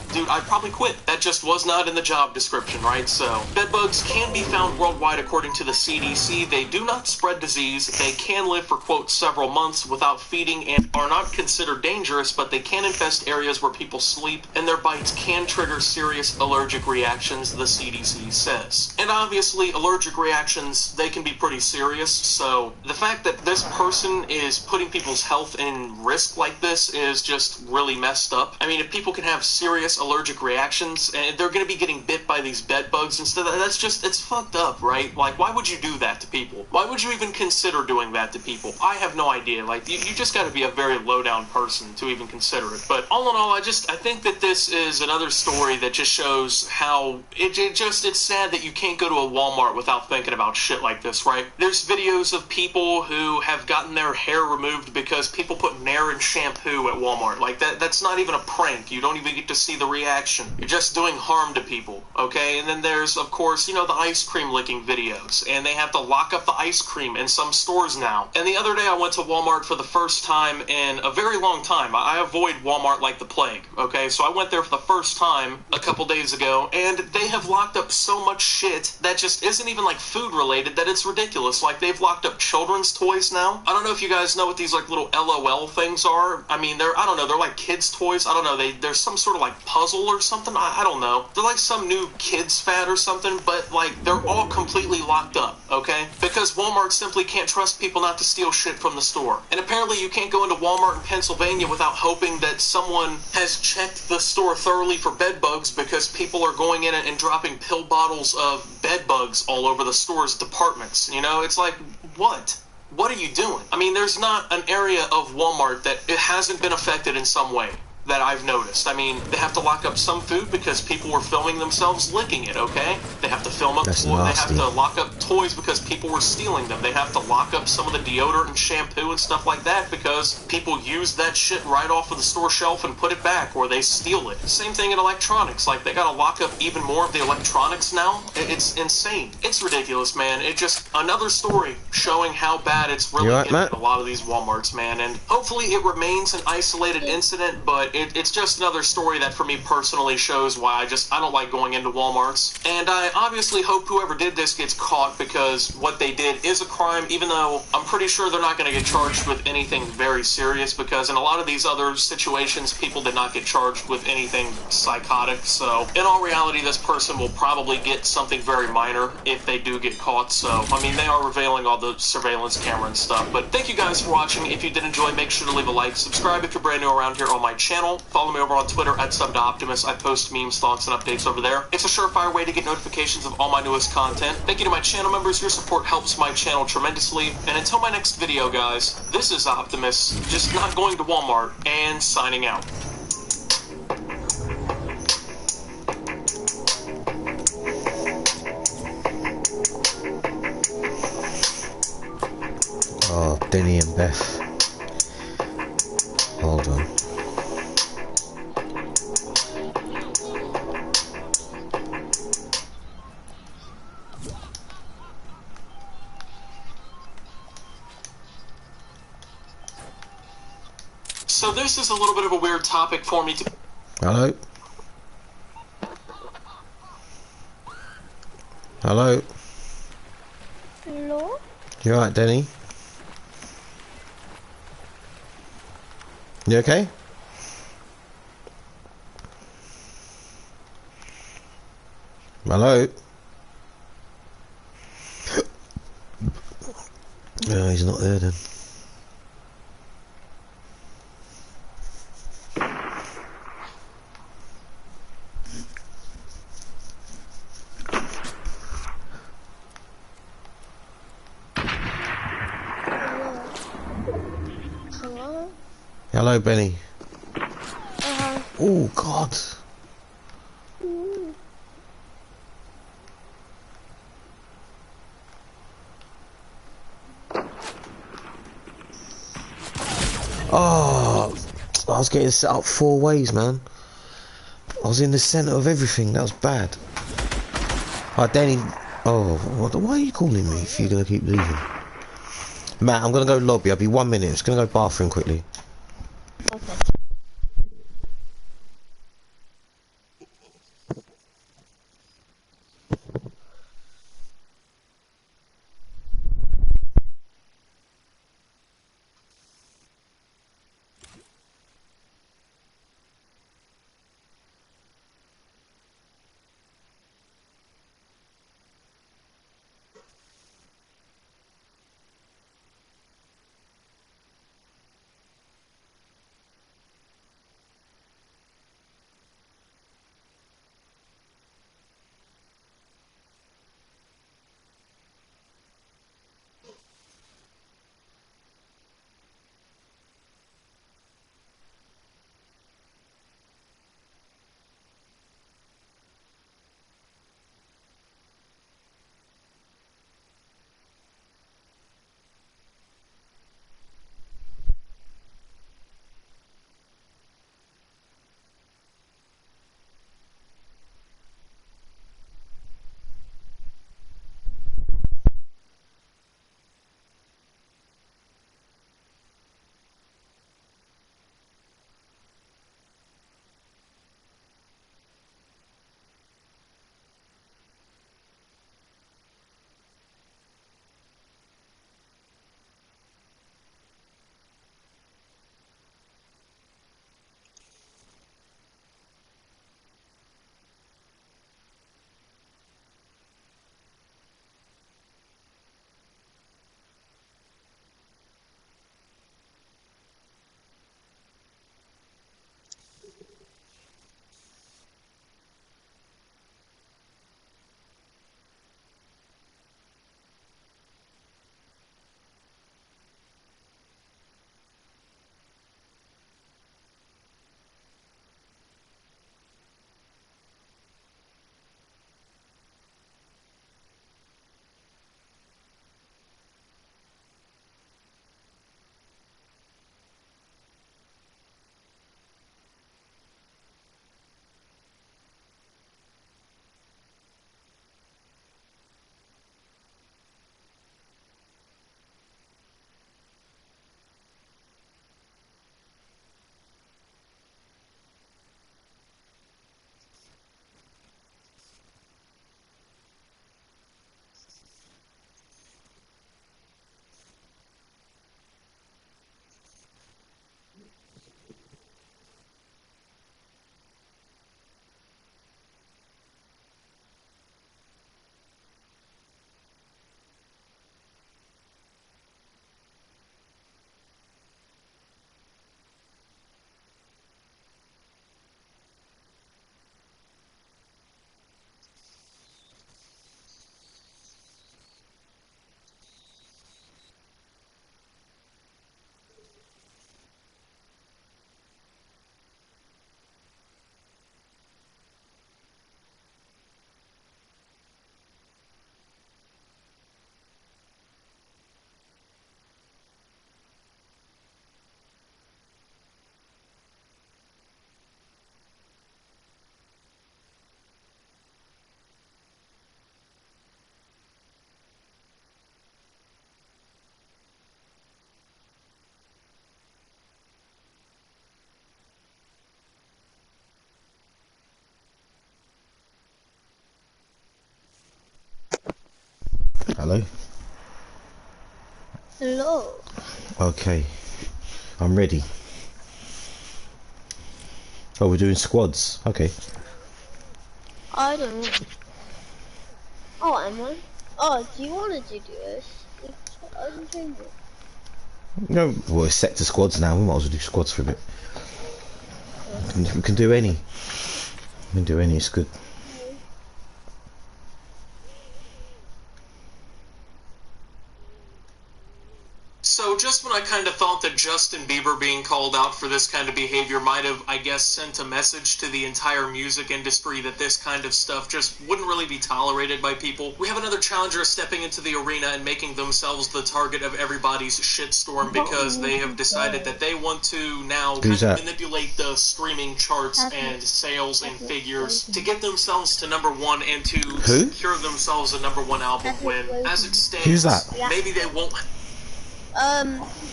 probably quit. That just was not in the job description, right? So, bed bugs can be found worldwide according to the CDC. They do not spread disease. They can live for, quote, several months without feeding and are not considered dangerous, but they can infest areas where people sleep, and their bites can can trigger serious allergic reactions, the CDC says. And obviously, allergic reactions, they can be pretty serious, so the fact that this person is putting people's health in risk like this is just really messed up. I mean, if people can have serious allergic reactions, and they're going to be getting bit by these bed bugs and stuff, that's just, it's fucked up, right? Like, why would you do that to people? Why would you even consider doing that to people? I have no idea. Like, you just got to be a very low-down person to even consider it. But all in all, I think that this is another story that just shows how it's sad that you can't go to a Walmart without thinking about shit like this, right? There's videos of people who have gotten their hair removed because people put Nair in shampoo at Walmart. Like, that's not even a prank. You don't even get to see the reaction. You're just doing harm to people, okay? And then there's, of course, you know, the ice cream licking videos, and they have to lock up the ice cream in some stores now. And the other day I went to Walmart for the first time in a very long time. I avoid Walmart like the plague, okay? So I went there for the first time a couple days ago, and they have locked up so much shit that just isn't even like food related that it's ridiculous. Like, they've locked up children's toys now. I don't know if you guys know what these like little LOL things are. I mean, I don't know, they're like kids' toys. I don't know, there's some sort of like puzzle or something. I don't know. They're like some new kids fad or something, but like they're all completely locked up, okay? Because Walmart simply can't trust people not to steal shit from the store. And apparently you can't go into Walmart in Pennsylvania without hoping that someone has checked the store thoroughly for bed bugs, because people are going in and dropping pill bottles of bed bugs all over the store's departments. You know, it's like, what? What are you doing? I mean, there's not an area of Walmart that it hasn't been affected in some way that I've noticed. I mean, they have to lock up some food because people were filming themselves licking it, okay? They have to film up That's they have nasty. to lock up toys because people were stealing them. They have to lock up some of the deodorant and shampoo and stuff like that because people use that shit right off of the store shelf and put it back, or they steal it. Same thing in electronics. Like, they gotta lock up even more of the electronics now. It's insane. It's ridiculous, man. It just, another story showing how bad it's really You right, getting Matt? at a lot of these Walmarts, man. And hopefully it remains an isolated incident, but it's just another story that for me personally shows why I don't like going into Walmarts. And I obviously hope whoever did this gets caught, because what they did is a crime, even though I'm pretty sure they're not going to get charged with anything very serious, because in a lot of these other situations, people did not get charged with anything psychotic. So in all reality, this person will probably get something very minor if they do get caught. So, I mean, they are revealing all the surveillance camera and stuff. But thank you guys for watching. If you did enjoy, make sure to leave a like, subscribe if you're brand new around here on my channel, follow me over on Twitter at @SubToOptimus. I post memes, thoughts, and updates over there. It's a surefire way to get notifications of all my newest content. Thank you to my channel members. Your support helps my channel tremendously. And until my next video, guys, this is Optimus, just not going to Walmart, and signing out. Oh, Denny and Beth. Hold on. So this is a little bit of a weird topic for me to... Hello? Hello? Hello? You alright, Denny? You okay? Hello? No, he's not there then. Hello? Hello, Benny. Uh-huh. Oh, God. Oh, I was getting set up 4 ways, man. I was in the centre of everything. That was bad. Hi, Danny. Oh, why are you calling me if you're going to keep leaving? Matt, I'm going to go lobby. I'll be 1 minute. I'm just going to go bathroom quickly. Okay. Hello? Hello. Okay. I'm ready. Oh, we're doing squads. Okay. I don't know. Oh, am I? Oh, do you want to do this? I can change it. No, well, it's set to squads now. We might as well do squads for a bit. We can do any. We can do any, it's good. So just when I kind of thought that Justin Bieber being called out for this kind of behavior might have, I guess, sent a message to the entire music industry that this kind of stuff just wouldn't really be tolerated by people, we have another challenger stepping into the arena and making themselves the target of everybody's shitstorm because they have decided that they want to now kind of manipulate the streaming charts and sales and figures to get themselves to #1 and to secure themselves a #1 album win. As it stands, who's that? Maybe they won't...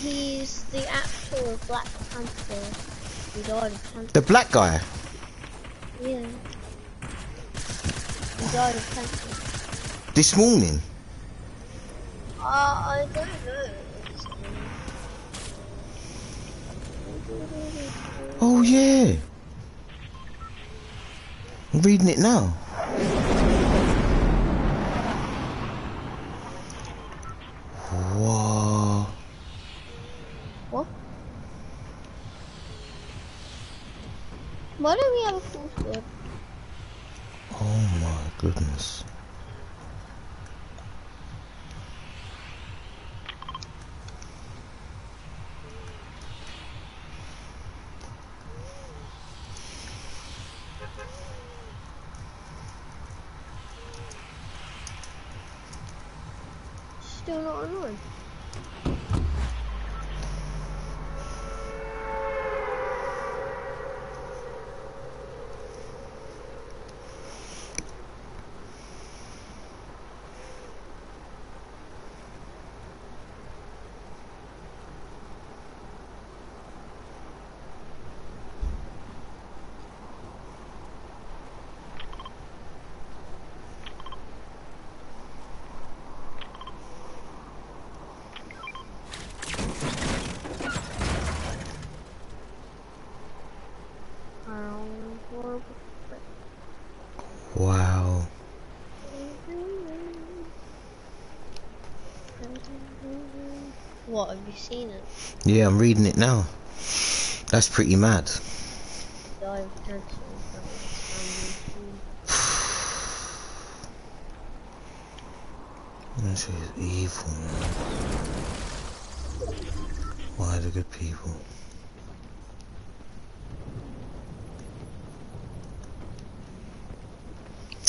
He's the actor of Black Panther. He died of cancer. The black guy? Yeah. He died of cancer. This morning? I don't know. Oh yeah. I'm reading it now. Whoa. What? Why don't we have a full squad? Oh my goodness. Still not online. Wow. What, have you seen it? Yeah, I'm reading it now. That's pretty mad. Died of cancer in front of his family. This is evil, man. Why the good people?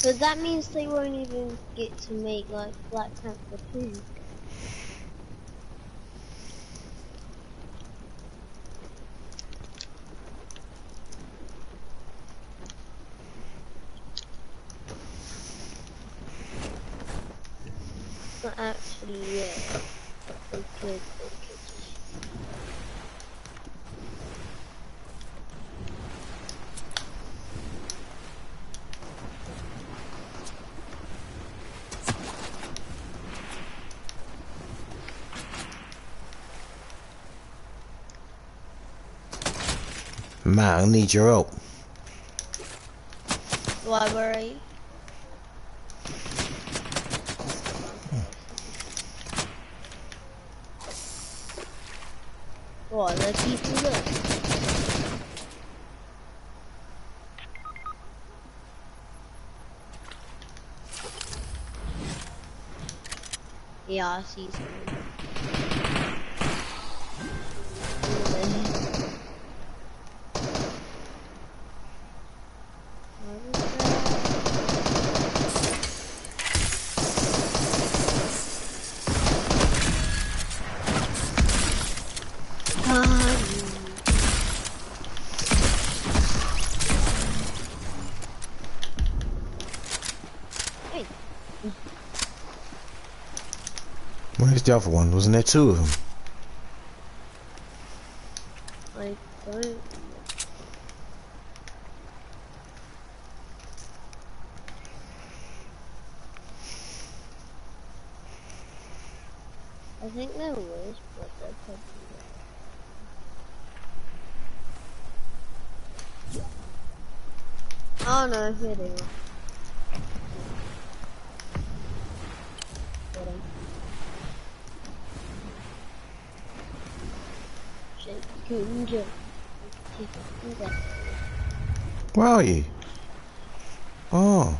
But that means they won't even get to make like Black Panther 2. But actually, yeah, they could just... Matt, I need your help. Why, where are you? What, are there people there? Yeah, I see someone. Where's the other one? Wasn't there two of them? I don't. I think there was, but there probably was. Oh no, here they are. Got him. Where are you? Oh.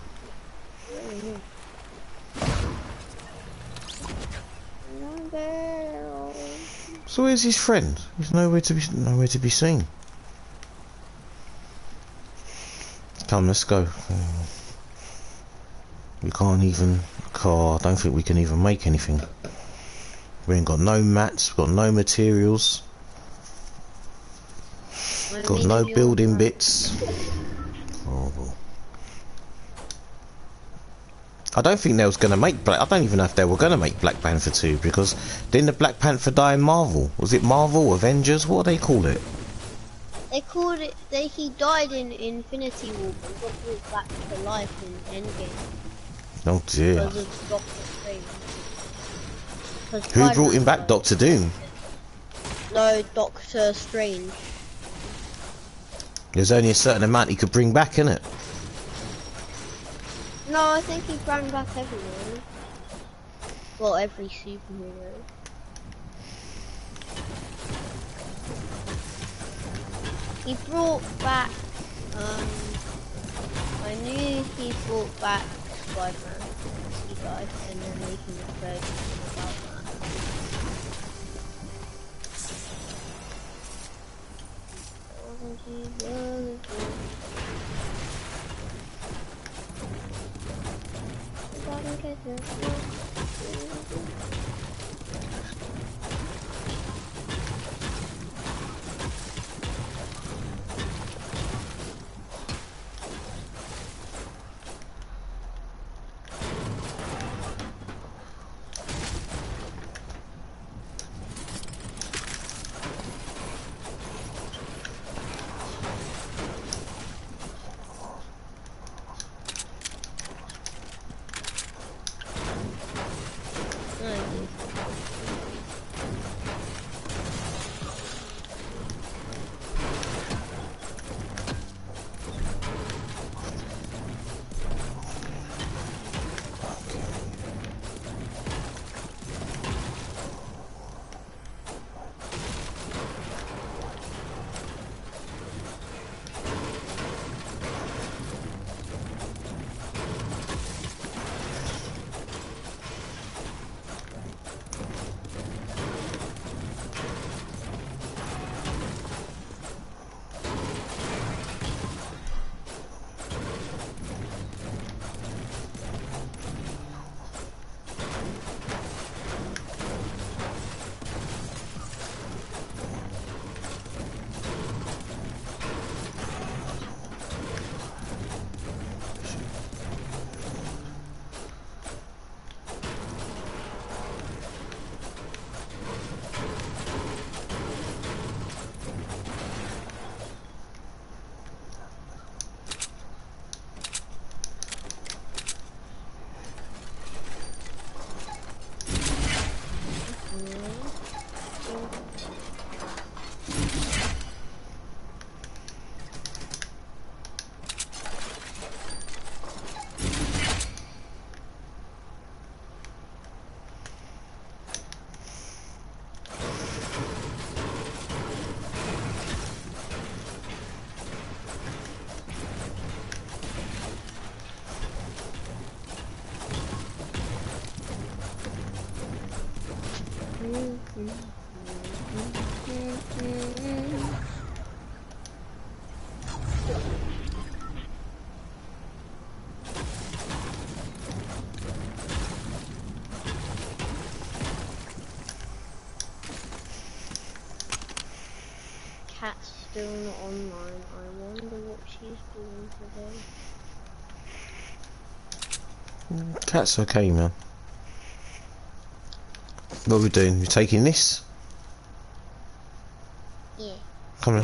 So where's his friend? He's nowhere to be seen. Come, let's go. We can't even car. I don't think we can even make anything. We ain't got no mats. We've got no materials. Got no building bits. Horrible. I don't think they was gonna make Black. I don't even know if they were gonna make Black Panther 2 because didn't the Black Panther die in Marvel? Was it Marvel Avengers? What do they call it? They called it. He died in Infinity War, but got brought back to life in Endgame. Oh dear. Because of Doctor Strange. Who brought him back? Doctor Doom? No, Doctor Strange. There's only a certain amount he could bring back, innit? No, I think he brought back everyone. Well, every superhero. He brought back, I knew he brought back Spider-Man. He died, and then making a third about Cat's still not online. I wonder what she's doing today. Cat's okay, man. What are we doing? We're taking this? Yeah. Come on.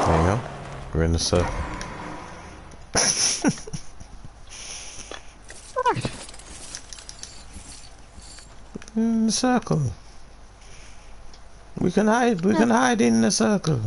There you go. We're in the circle. In the circle. We can hide. We can hide in the circle.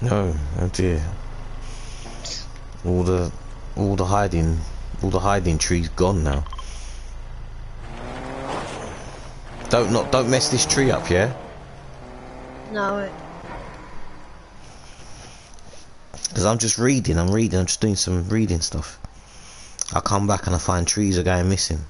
No, oh dear. All the hiding trees gone now. Don't mess this tree up, yeah? No. Because I'm just reading, I'm just doing some reading stuff. I come back and I find trees are going missing.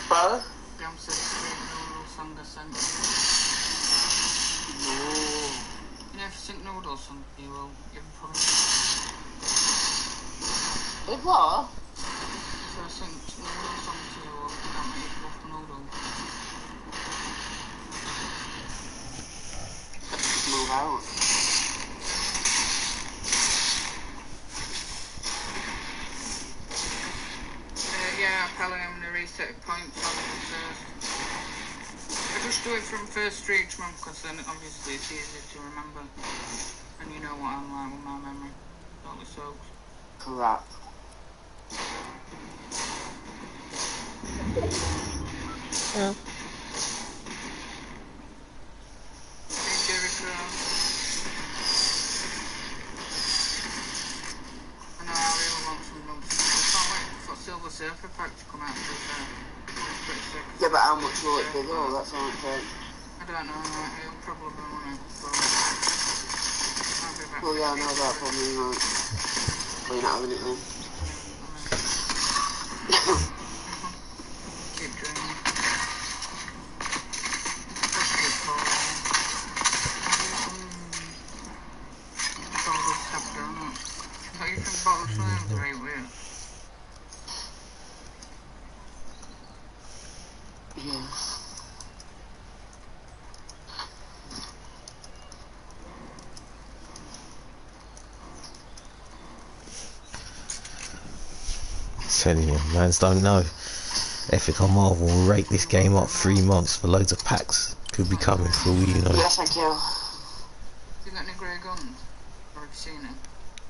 Brother? Graham said straight noodles on the centre. No. You know, if you sink noodles on, you will give them problems. If what? If you sink noodles onto you, that make you off the noodle. Move out. Yeah, apparently I'm going to reset points on it first. I just do it from first to each month because then obviously it's easier to remember. And you know what I'm like with my memory. All the soaks. Crap. Yeah. Hey, Jericho. I know I really want some lumps. I can't wait for Silver Surfer Pack to come out to this. It's pretty sick. Yeah, but how much will it be though? That's all it takes. I don't know, it'll probably be money. But I'll be back. Well, yeah, I know that probably not. Well, you're not having it then. Keep dreaming. telling you, mans don't know. Epic or Marvel will rate this game up 3 months for loads of packs. Could be coming for all you know. Yes, thank you. Have you got any grey guns? Or have you seen it?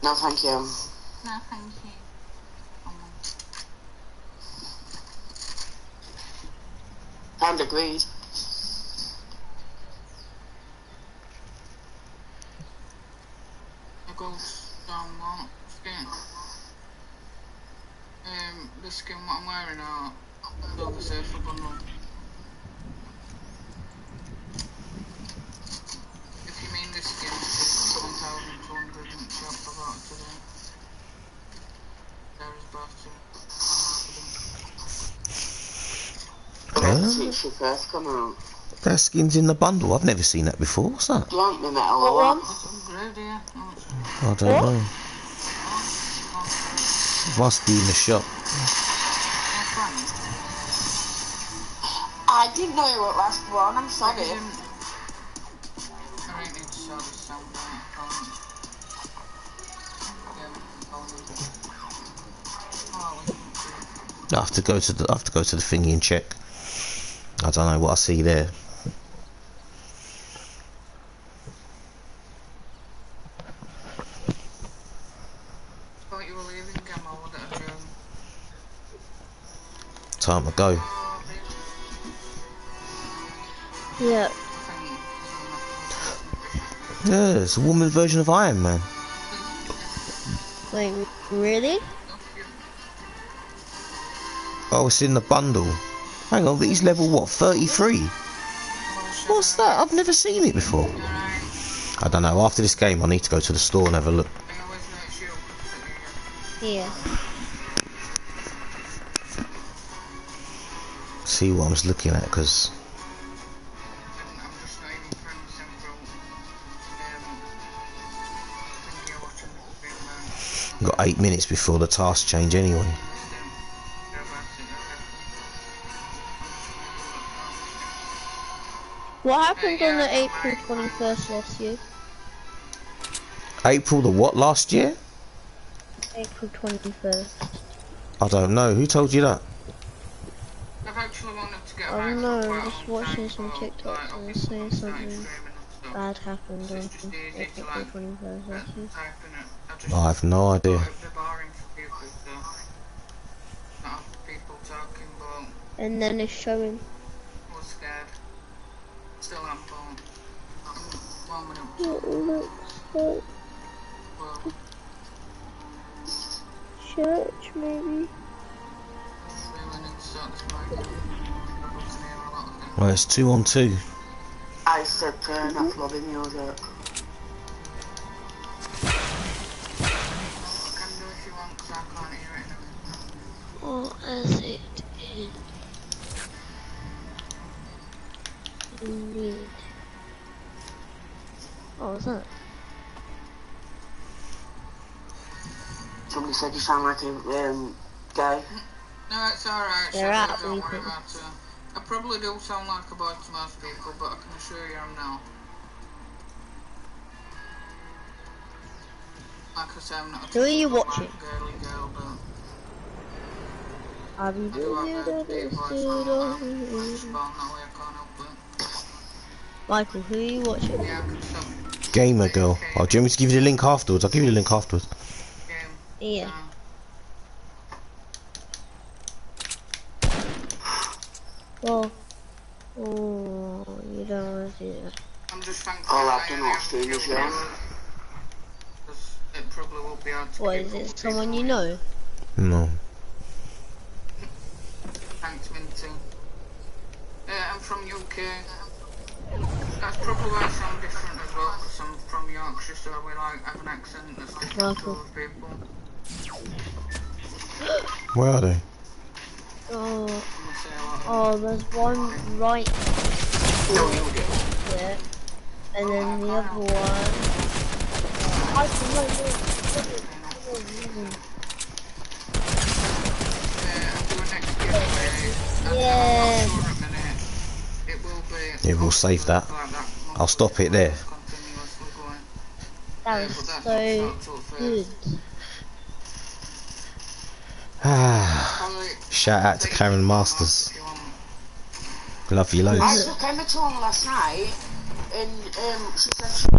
No, thank you. No, thank you. And agreed. The ghost down what skin? The skin what I'm wearing are over safe for bundle. If you mean this skin, it's 1,200 in the shop. I got it today. There is back to Come on. That skin's in the bundle. I've never seen that before. What's that? Do you want me metal What or one? what? I don't know. Must be in the shop. I didn't know it was last one, I'm sorry. I ain't need to show this sound I have to go to the thingy and check. I don't know what I see there. Thought you were leaving, Gamma, what did I do? Time to go. Yeah. Yeah, it's a woman version of Iron Man. Wait, really? Oh, it's in the bundle. Hang on, but he's level what? 33? What's that? I've never seen it before. I don't know. After this game, I need to go to the store and have a look. Yeah. See what I was looking at, because I've got 8 minutes before the task change anyway. What happened on the April 21st last year? April the what last year? April 21st. I don't know. Who told you that? I've actually wanted to get I don't know, I'm just watching some TikToks and it's saying something bad happened on April 21st last year. I have no idea. And then it's showing. Was scared. Still am, but 1 minute. It looks like Well, church, maybe. really need to start this mic. I wasn't here a lot of things. Well, it's 2 on 2. I said turn off loving music. I can do if you want, because I can't hear it now. Or as it is. Indeed. What was that? Somebody said you sound like a guy. No, it's alright. They're out Don't worry weeping. about it. I probably do sound like a boy to most people, but I can assure you I'm not. Like I say, I'm not a Who are you typical, watching? like, girly girl, but Have you I do have a bit of voice like that. I was just born that way, I can't help it. Michael, who are you watching? Yeah, I can stop. Gamer girl. Oh, do you want me to give you the link afterwards? I'll give you the link afterwards. Game. Yeah. Well, oh, you don't want to do that. I'm just thankful All that I've done I off stream is yeah. because it probably will be hard to What, keep is up it with someone people. you know? No. Thanks, Minty. I'm from UK. That's probably why I sound different as well, because I'm from Yorkshire, so we like have an accent that's different to Michael. other people. Where are they? Oh, I'm gonna say a lot of oh, there's one right there, and then the other one. I don't know. I'm doing next giveaway. Yeah. I'm not sure at the minute. It will be. Yeah, we'll save that. Like that I'll stop it there. continuously going. That was so good. Ah. Shout out to Kaz Masters. Love you loads. I took Emma to home last night, and she said.